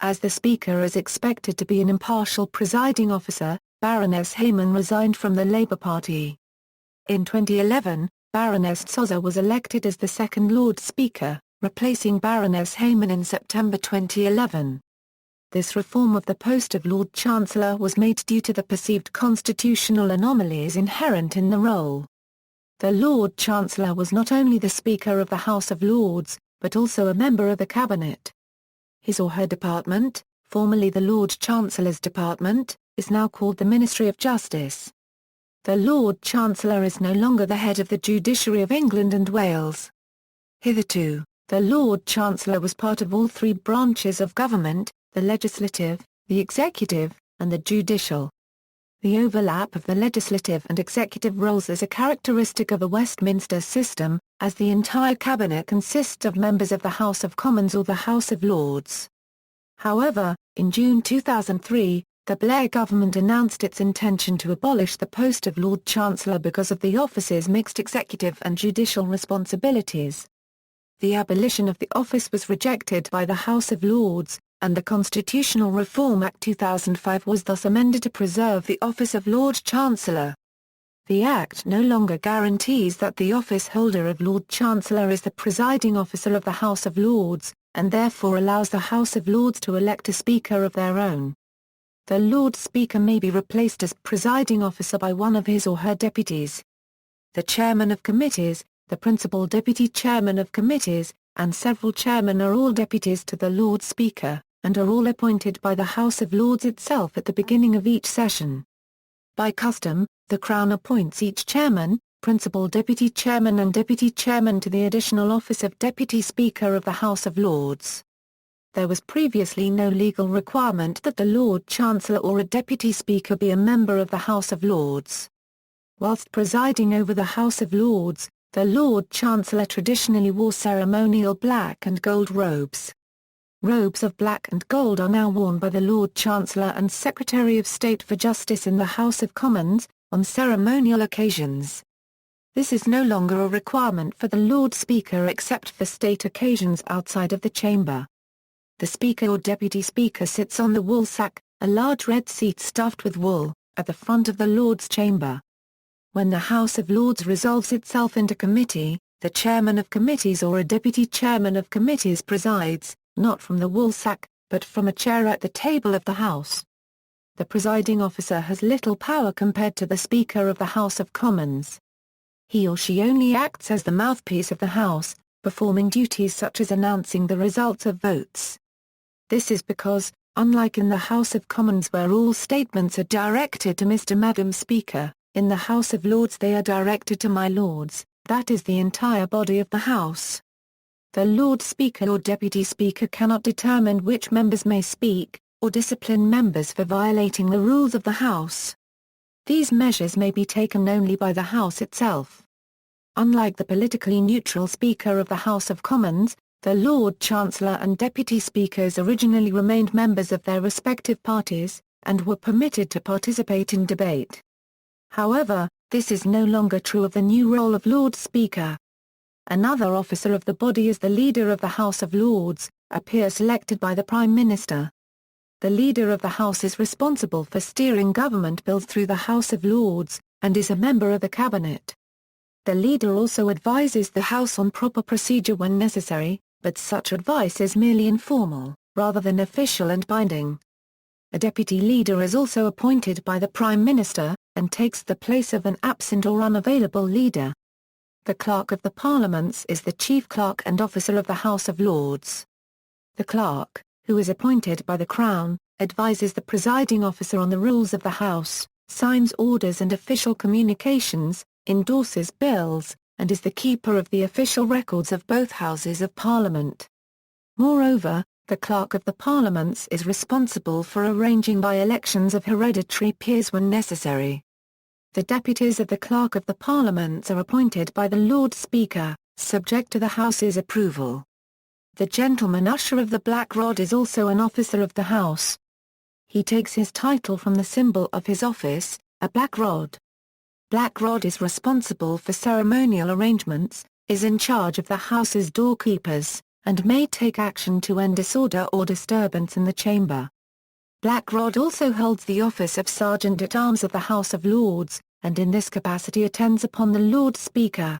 [SPEAKER 1] As the Speaker is expected to be an impartial presiding officer, Baroness Hayman resigned from the Labour Party. In 2011, Baroness Sosa was elected as the second Lord Speaker, replacing Baroness Hayman in September 2011. This reform of the post of Lord Chancellor was made due to the perceived constitutional anomalies inherent in the role. The Lord Chancellor was not only the Speaker of the House of Lords, but also a member of the Cabinet. His or her department, formerly the Lord Chancellor's Department, is now called the Ministry of Justice. The Lord Chancellor is no longer the head of the judiciary of England and Wales. Hitherto, the Lord Chancellor was part of all 3 branches of government, the legislative, the executive, and the judicial. The overlap of the legislative and executive roles is a characteristic of the Westminster system, as the entire cabinet consists of members of the House of Commons or the House of Lords. However, in June 2003, the Blair government announced its intention to abolish the post of Lord Chancellor because of the office's mixed executive and judicial responsibilities. The abolition of the office was rejected by the House of Lords, and the Constitutional Reform Act 2005 was thus amended to preserve the office of Lord Chancellor. The Act no longer guarantees that the office holder of Lord Chancellor is the presiding officer of the House of Lords, and therefore allows the House of Lords to elect a Speaker of their own. The Lord Speaker may be replaced as presiding officer by one of his or her deputies. The chairman of committees, the principal deputy chairman of committees, and several chairmen are all deputies to the Lord Speaker, and are all appointed by the House of Lords itself at the beginning of each session. By custom, the Crown appoints each chairman, principal deputy chairman and deputy chairman to the additional office of Deputy Speaker of the House of Lords. There was previously no legal requirement that the Lord Chancellor or a Deputy Speaker be a member of the House of Lords. Whilst presiding over the House of Lords, the Lord Chancellor traditionally wore ceremonial black and gold robes. Robes of black and gold are now worn by the Lord Chancellor and Secretary of State for Justice in the House of Commons, on ceremonial occasions. This is no longer a requirement for the Lord Speaker except for state occasions outside of the chamber. The Speaker or Deputy Speaker sits on the woolsack, a large red seat stuffed with wool, at the front of the Lords' chamber. When the House of Lords resolves itself into committee, the chairman of committees or a deputy chairman of committees presides, not from the woolsack, but from a chair at the table of the House. The presiding officer has little power compared to the Speaker of the House of Commons. He or she only acts as the mouthpiece of the House, performing duties such as announcing the results of votes. This is because, unlike in the House of Commons where all statements are directed to Mr. Madam Speaker, in the House of Lords they are directed to my Lords, that is the entire body of the House. The Lord Speaker or Deputy Speaker cannot determine which members may speak, or discipline members for violating the rules of the House. These measures may be taken only by the House itself. Unlike the politically neutral Speaker of the House of Commons, the Lord Chancellor and Deputy Speakers originally remained members of their respective parties, and were permitted to participate in debate. However, this is no longer true of the new role of Lord Speaker. Another officer of the body is the Leader of the House of Lords, a peer selected by the Prime Minister. The Leader of the House is responsible for steering government bills through the House of Lords, and is a member of the Cabinet. The Leader also advises the House on proper procedure when necessary, but such advice is merely informal, rather than official and binding. A Deputy Leader is also appointed by the Prime Minister, and takes the place of an absent or unavailable Leader. The Clerk of the Parliaments is the Chief Clerk and Officer of the House of Lords. The Clerk, who is appointed by the Crown, advises the presiding officer on the rules of the House, signs orders and official communications, endorses bills, and is the keeper of the official records of both Houses of Parliament. Moreover, the Clerk of the Parliaments is responsible for arranging by-elections of hereditary peers when necessary. The deputies of the Clerk of the Parliaments are appointed by the Lord Speaker, subject to the House's approval. The Gentleman Usher of the Black Rod is also an officer of the House. He takes his title from the symbol of his office, a black rod. Black Rod is responsible for ceremonial arrangements, is in charge of the House's doorkeepers, and may take action to end disorder or disturbance in the chamber. Black Rod also holds the office of Sergeant-at-Arms of the House of Lords, and in this capacity attends upon the Lord Speaker.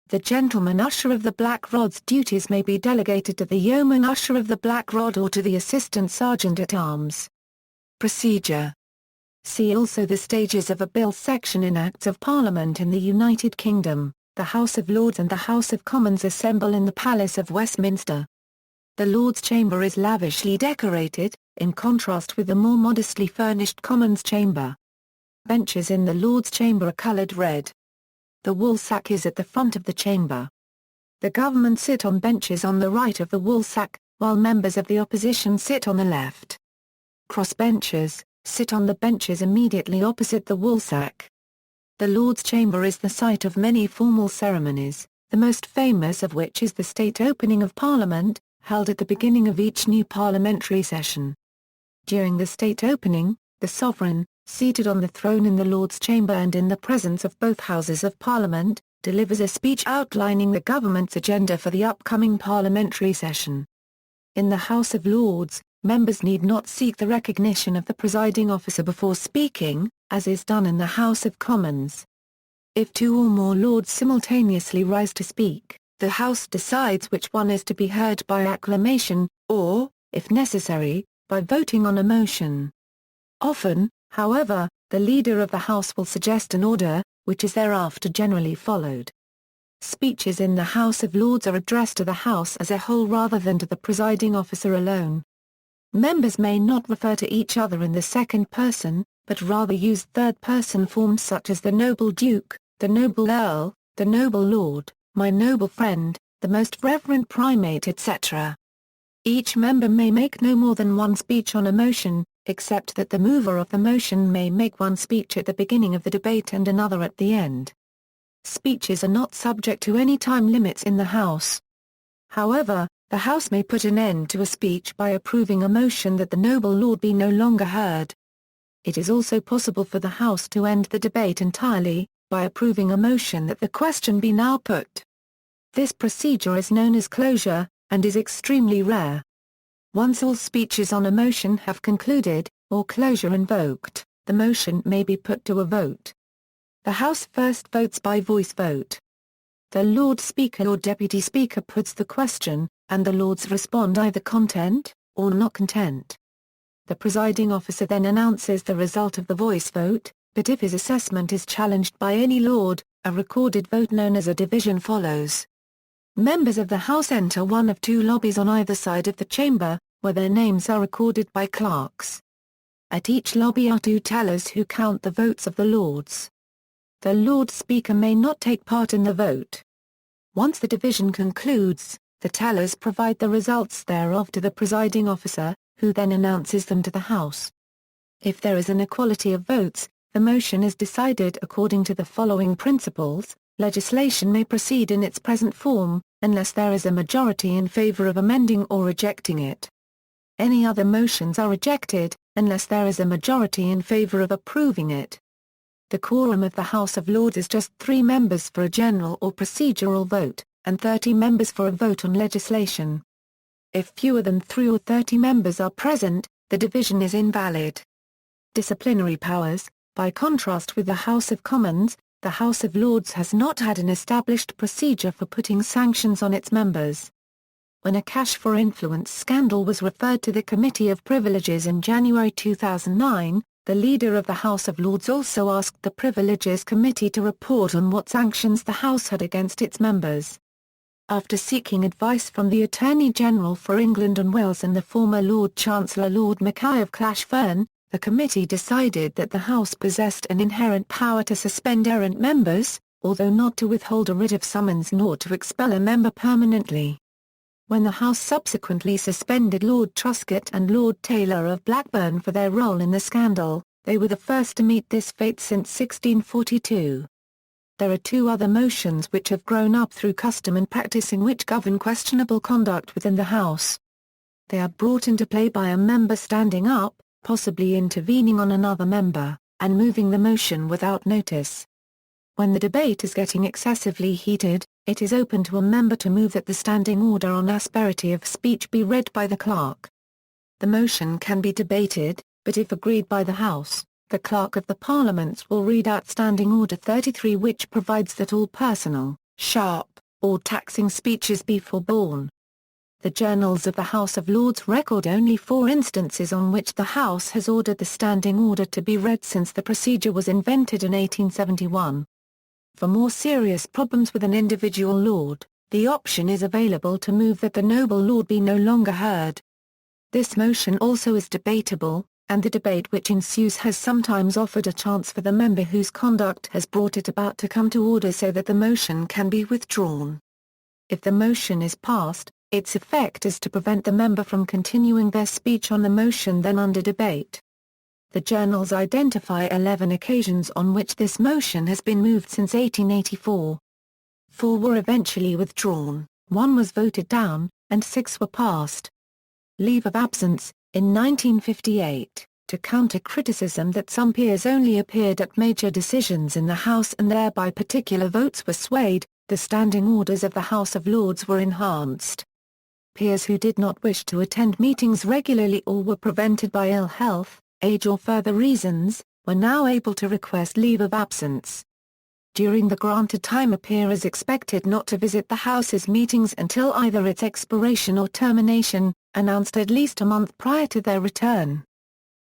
[SPEAKER 1] The Gentleman Usher of the Black Rod's duties may be delegated to the Yeoman Usher of the Black Rod or to the Assistant Sergeant-at-Arms. Procedure. See also the stages of a bill section in Acts of Parliament in the United Kingdom. The House of Lords and the House of Commons assemble in the Palace of Westminster. The Lords' Chamber is lavishly decorated, in contrast with the more modestly furnished Commons' Chamber. Benches in the Lords' Chamber are coloured red. The woolsack is at the front of the chamber. The government sit on benches on the right of the woolsack, while members of the opposition sit on the left. Crossbenchers sit on the benches immediately opposite the woolsack. The Lords' Chamber is the site of many formal ceremonies, the most famous of which is the state opening of Parliament, held at the beginning of each new parliamentary session. During the state opening, the sovereign, seated on the throne in the Lord's Chamber and in the presence of both Houses of Parliament, delivers a speech outlining the government's agenda for the upcoming parliamentary session. In the House of Lords, members need not seek the recognition of the presiding officer before speaking, as is done in the House of Commons. If two or more lords simultaneously rise to speak, the House decides which one is to be heard by acclamation, or, if necessary, by voting on a motion. Often, however, the leader of the House will suggest an order, which is thereafter generally followed. Speeches in the House of Lords are addressed to the House as a whole rather than to the presiding officer alone. Members may not refer to each other in the second person, but rather use third-person forms such as the noble Duke, the noble Earl, the noble Lord, my noble friend, the most reverend primate, etc. Each member may make no more than one speech on a motion, except that the mover of the motion may make one speech at the beginning of the debate and another at the end. Speeches are not subject to any time limits in the House. However, the House may put an end to a speech by approving a motion that the noble lord be no longer heard. It is also possible for the House to end the debate entirely, by approving a motion that the question be now put. This procedure is known as closure, and is extremely rare. Once all speeches on a motion have concluded, or closure invoked, the motion may be put to a vote. The House first votes by voice vote. The Lord Speaker or Deputy Speaker puts the question, and the Lords respond either content, or not content. The presiding officer then announces the result of the voice vote, but if his assessment is challenged by any Lord, a recorded vote known as a division follows. Members of the House enter one of two lobbies on either side of the chamber, where their names are recorded by clerks. At each lobby are two tellers who count the votes of the Lords. The Lord Speaker may not take part in the vote. Once the division concludes, the tellers provide the results thereof to the presiding officer, who then announces them to the House. If there is an equality of votes, the motion is decided according to the following principles. Legislation may proceed in its present form, unless there is a majority in favor of amending or rejecting it. Any other motions are rejected, unless there is a majority in favor of approving it. The quorum of the House of Lords is just 3 members for a general or procedural vote, and 30 members for a vote on legislation. If fewer than 3 or 30 members are present, the division is invalid. Disciplinary powers. By contrast with the House of Commons, the House of Lords has not had an established procedure for putting sanctions on its members. When a cash for influence scandal was referred to the Committee of Privileges in January 2009, the leader of the House of Lords also asked the Privileges Committee to report on what sanctions the House had against its members. After seeking advice from the Attorney General for England and Wales and the former Lord Chancellor Lord Mackay of Clashfern, the committee decided that the House possessed an inherent power to suspend errant members, although not to withhold a writ of summons nor to expel a member permanently. When the House subsequently suspended Lord Truscott and Lord Taylor of Blackburn for their role in the scandal, they were the first to meet this fate since 1642. There are 2 other motions which have grown up through custom and practice in which govern questionable conduct within the House. They are brought into play by a member standing up, possibly intervening on another member, and moving the motion without notice. When the debate is getting excessively heated, it is open to a member to move that the standing order on asperity of speech be read by the clerk. The motion can be debated, but if agreed by the House, the Clerk of the Parliaments will read out Standing Order 33, which provides that all personal, sharp, or taxing speeches be forborne. The journals of the House of Lords record only 4 instances on which the House has ordered the standing order to be read since the procedure was invented in 1871. For more serious problems with an individual lord, the option is available to move that the noble lord be no longer heard. This motion also is debatable, and the debate which ensues has sometimes offered a chance for the member whose conduct has brought it about to come to order so that the motion can be withdrawn. If the motion is passed, its effect is to prevent the member from continuing their speech on the motion then under debate. The journals identify 11 occasions on which this motion has been moved since 1884. 4 were eventually withdrawn, 1 was voted down, and 6 were passed. Leave of absence. In 1958, to counter criticism that some peers only appeared at major decisions in the House and thereby particular votes were swayed, the standing orders of the House of Lords were enhanced. Peers who did not wish to attend meetings regularly or were prevented by ill health, age or further reasons, were now able to request leave of absence. During the granted time, a peer is expected not to visit the House's meetings until either its expiration or termination, announced at least a month prior to their return.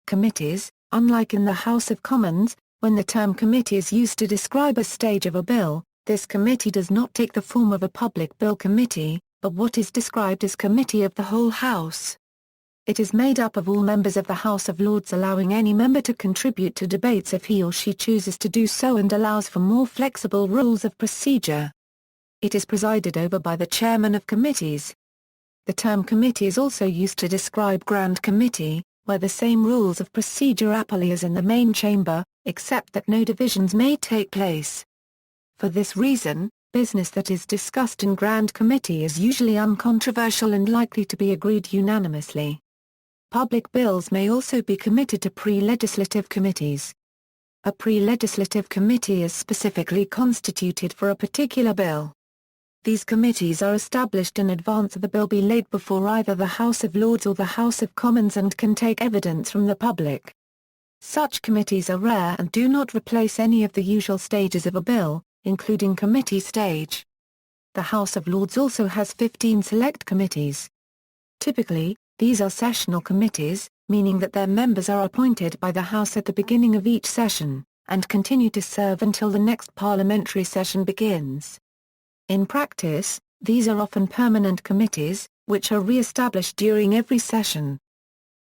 [SPEAKER 1] Committees. Unlike in the House of Commons, when the term committee is used to describe a stage of a bill, this committee does not take the form of a public bill committee, but what is described as Committee of the Whole House. It is made up of all members of the House of Lords, allowing any member to contribute to debates if he or she chooses to do so, and allows for more flexible rules of procedure. It is presided over by the chairman of committees. The term committee is also used to describe Grand Committee, where the same rules of procedure apply as in the main chamber, except that no divisions may take place. For this reason, business that is discussed in Grand Committee is usually uncontroversial and likely to be agreed unanimously. Public bills may also be committed to pre-legislative committees. A pre-legislative committee is specifically constituted for a particular bill. These committees are established in advance of the bill be laid before either the House of Lords or the House of Commons and can take evidence from the public. Such committees are rare and do not replace any of the usual stages of a bill, including committee stage. The House of Lords also has 15 select committees. Typically, these are sessional committees, meaning that their members are appointed by the House at the beginning of each session, and continue to serve until the next parliamentary session begins. In practice, these are often permanent committees, which are re-established during every session.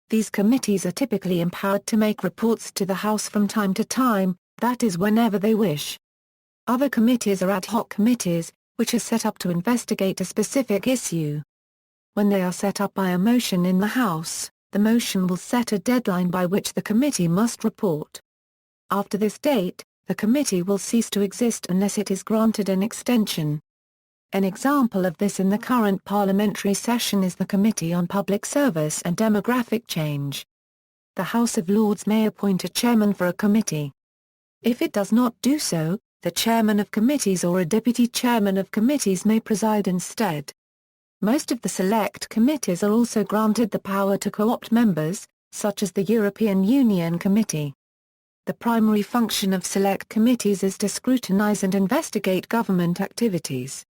[SPEAKER 1] These committees are typically empowered to make reports to the House from time to time, that is whenever they wish. Other committees are ad hoc committees, which are set up to investigate a specific issue. When they are set up by a motion in the House, the motion will set a deadline by which the committee must report. After this date, the committee will cease to exist unless it is granted an extension. An example of this in the current parliamentary session is the Committee on Public Service and Demographic Change. The House of Lords may appoint a chairman for a committee. If it does not do so, the chairman of committees or a deputy chairman of committees may preside instead. Most of the select committees are also granted the power to co-opt members, such as the European Union Committee. The primary function of select committees is to scrutinize and investigate government activities.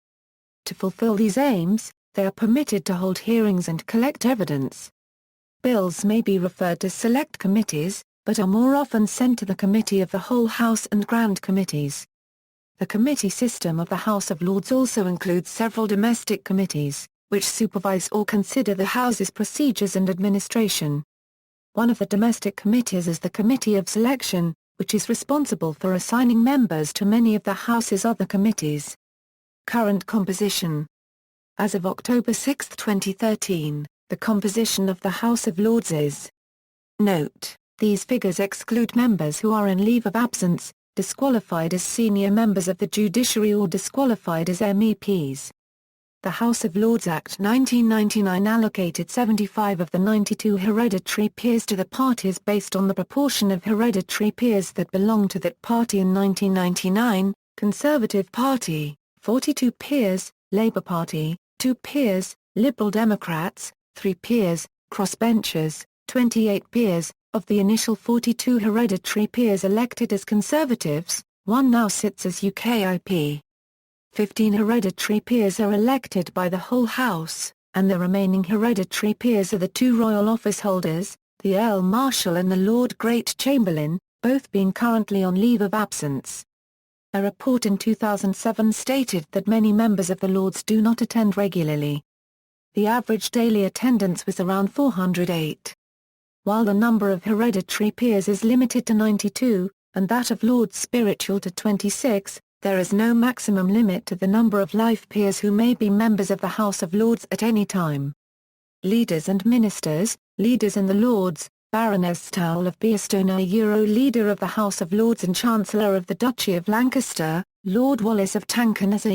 [SPEAKER 1] To fulfill these aims, they are permitted to hold hearings and collect evidence. Bills may be referred to select committees, but are more often sent to the Committee of the Whole House and Grand Committees. The committee system of the House of Lords also includes several domestic committees, which supervise or consider the House's procedures and administration. One of the domestic committees is the Committee of Selection, which is responsible for assigning members to many of the House's other committees. Current composition. As of October 6, 2013, the composition of the House of Lords is. Note: these figures exclude members who are in leave of absence, disqualified as senior members of the judiciary or disqualified as MEPs. The House of Lords Act 1999 allocated 75 of the 92 hereditary peers to the parties based on the proportion of hereditary peers that belonged to that party in 1999, Conservative Party, 42 peers, Labour Party, 2 peers, Liberal Democrats, 3 peers, crossbenchers, 28 peers. Of the initial 42 hereditary peers elected as Conservatives, 1 now sits as UKIP. 15 hereditary peers are elected by the whole House, and the remaining hereditary peers are the 2 royal office holders, the Earl Marshal and the Lord Great Chamberlain, both being currently on leave of absence. A report in 2007 stated that many members of the Lords do not attend regularly. The average daily attendance was around 408. While the number of hereditary peers is limited to 92, and that of Lords Spiritual to 26, there is no maximum limit to the number of life peers who may be members of the House of Lords at any time. Leaders and Ministers. Leaders in the Lords. Baroness Stowell of Beeston, Leader of the House of Lords and Chancellor of the Duchy of Lancaster, Lord Wallace of Tankernas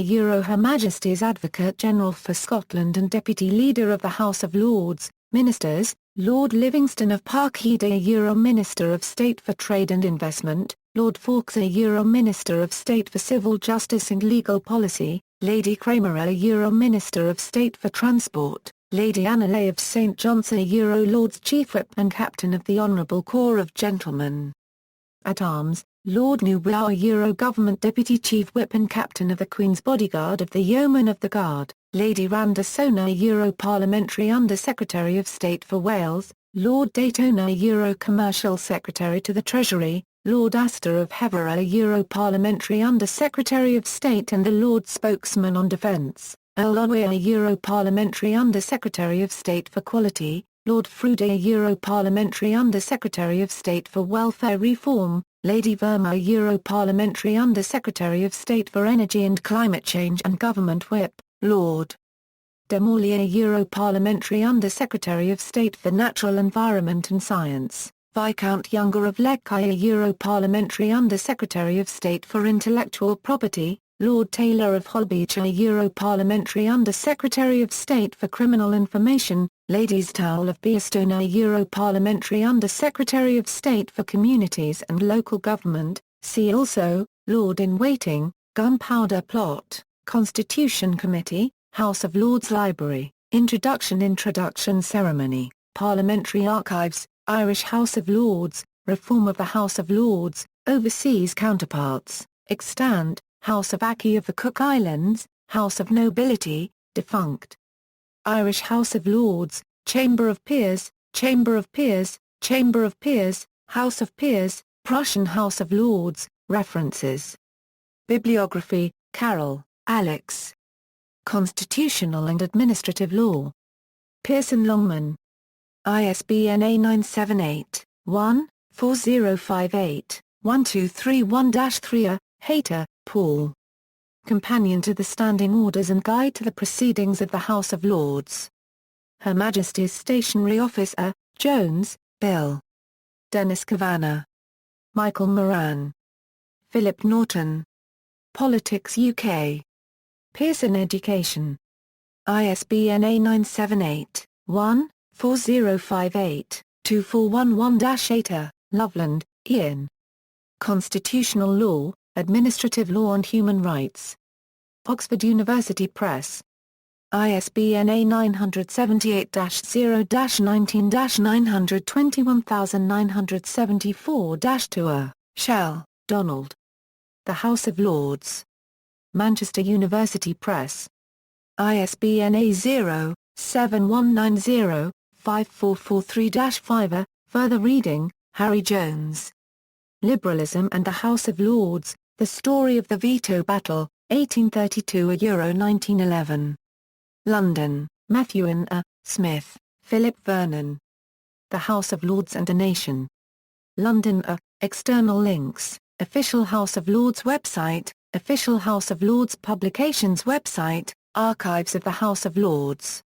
[SPEAKER 1] Her Majesty's Advocate General for Scotland and Deputy Leader of the House of Lords. Ministers, Lord Livingston of Parkhead Minister of State for Trade and Investment, Lord Fawkes Minister of State for Civil Justice and Legal Policy, Lady Kramer Minister of State for Transport, Lady Anna Lay of St John's Lords Chief Whip and Captain of the Honourable Corps of Gentlemen at Arms, Lord Newbrow Government Deputy Chief Whip and Captain of the Queen's Bodyguard of the Yeomen of the Guard, Lady Randa Sona Parliamentary Under Secretary of State for Wales, Lord Daytona Commercial Secretary to the Treasury, Lord Astor of Heverell Parliamentary Under Secretary of State and the Lord Spokesman on Defence, Earl Otway Parliamentary Under Secretary of State for Quality, Lord Froude Parliamentary Under Secretary of State for Welfare Reform, Lady Verma Parliamentary Under Secretary of State for Energy and Climate Change and Government Whip, Lord de Mauley Parliamentary Under Secretary of State for Natural Environment and Science, Viscount Younger of Leckay Parliamentary Under Secretary of State for Intellectual Property, Lord Taylor of Holbeach Parliamentary Under Secretary of State for Criminal Information, Ladies Towle of Beestone Parliamentary Under Secretary of State for Communities and Local Government, see also, Lord-in-Waiting, Gunpowder Plot, Constitution Committee, House of Lords Library, Introduction Ceremony, Parliamentary Archives, Irish House of Lords, Reform of the House of Lords, Overseas Counterparts, Extant, House of Ackie of the Cook Islands, House of Nobility, Defunct. Irish House of Lords, Chamber of Peers, Chamber of Peers, Chamber of Peers, House of Peers, Prussian House of Lords, References. Bibliography, Carroll, Alex. Constitutional and Administrative Law. Pearson Longman. ISBN A978-1-4058-1231-3. Hayter, Paul. Companion to the Standing Orders and Guide to the Proceedings of the House of Lords. Her Majesty's Stationery Officer, Jones, Bill. Dennis Kavanagh. Michael Moran. Philip Norton. Politics UK. Pearson Education. ISBN A978-1-4058-2411-Hayter, Loveland, Ian. Constitutional Law, Administrative Law and Human Rights. Oxford University Press. ISBN A978-0-19-921974-2. Shell, Donald. The House of Lords. Manchester University Press. ISBN A0-7190-5443-5. Further reading, Harry Jones. Liberalism and the House of Lords, The Story of the Veto Battle, 1832–1911. London, Matthew and A. Smith, Philip Vernon. The House of Lords and a Nation. London A. External links, Official House of Lords website, Official House of Lords Publications website, Archives of the House of Lords.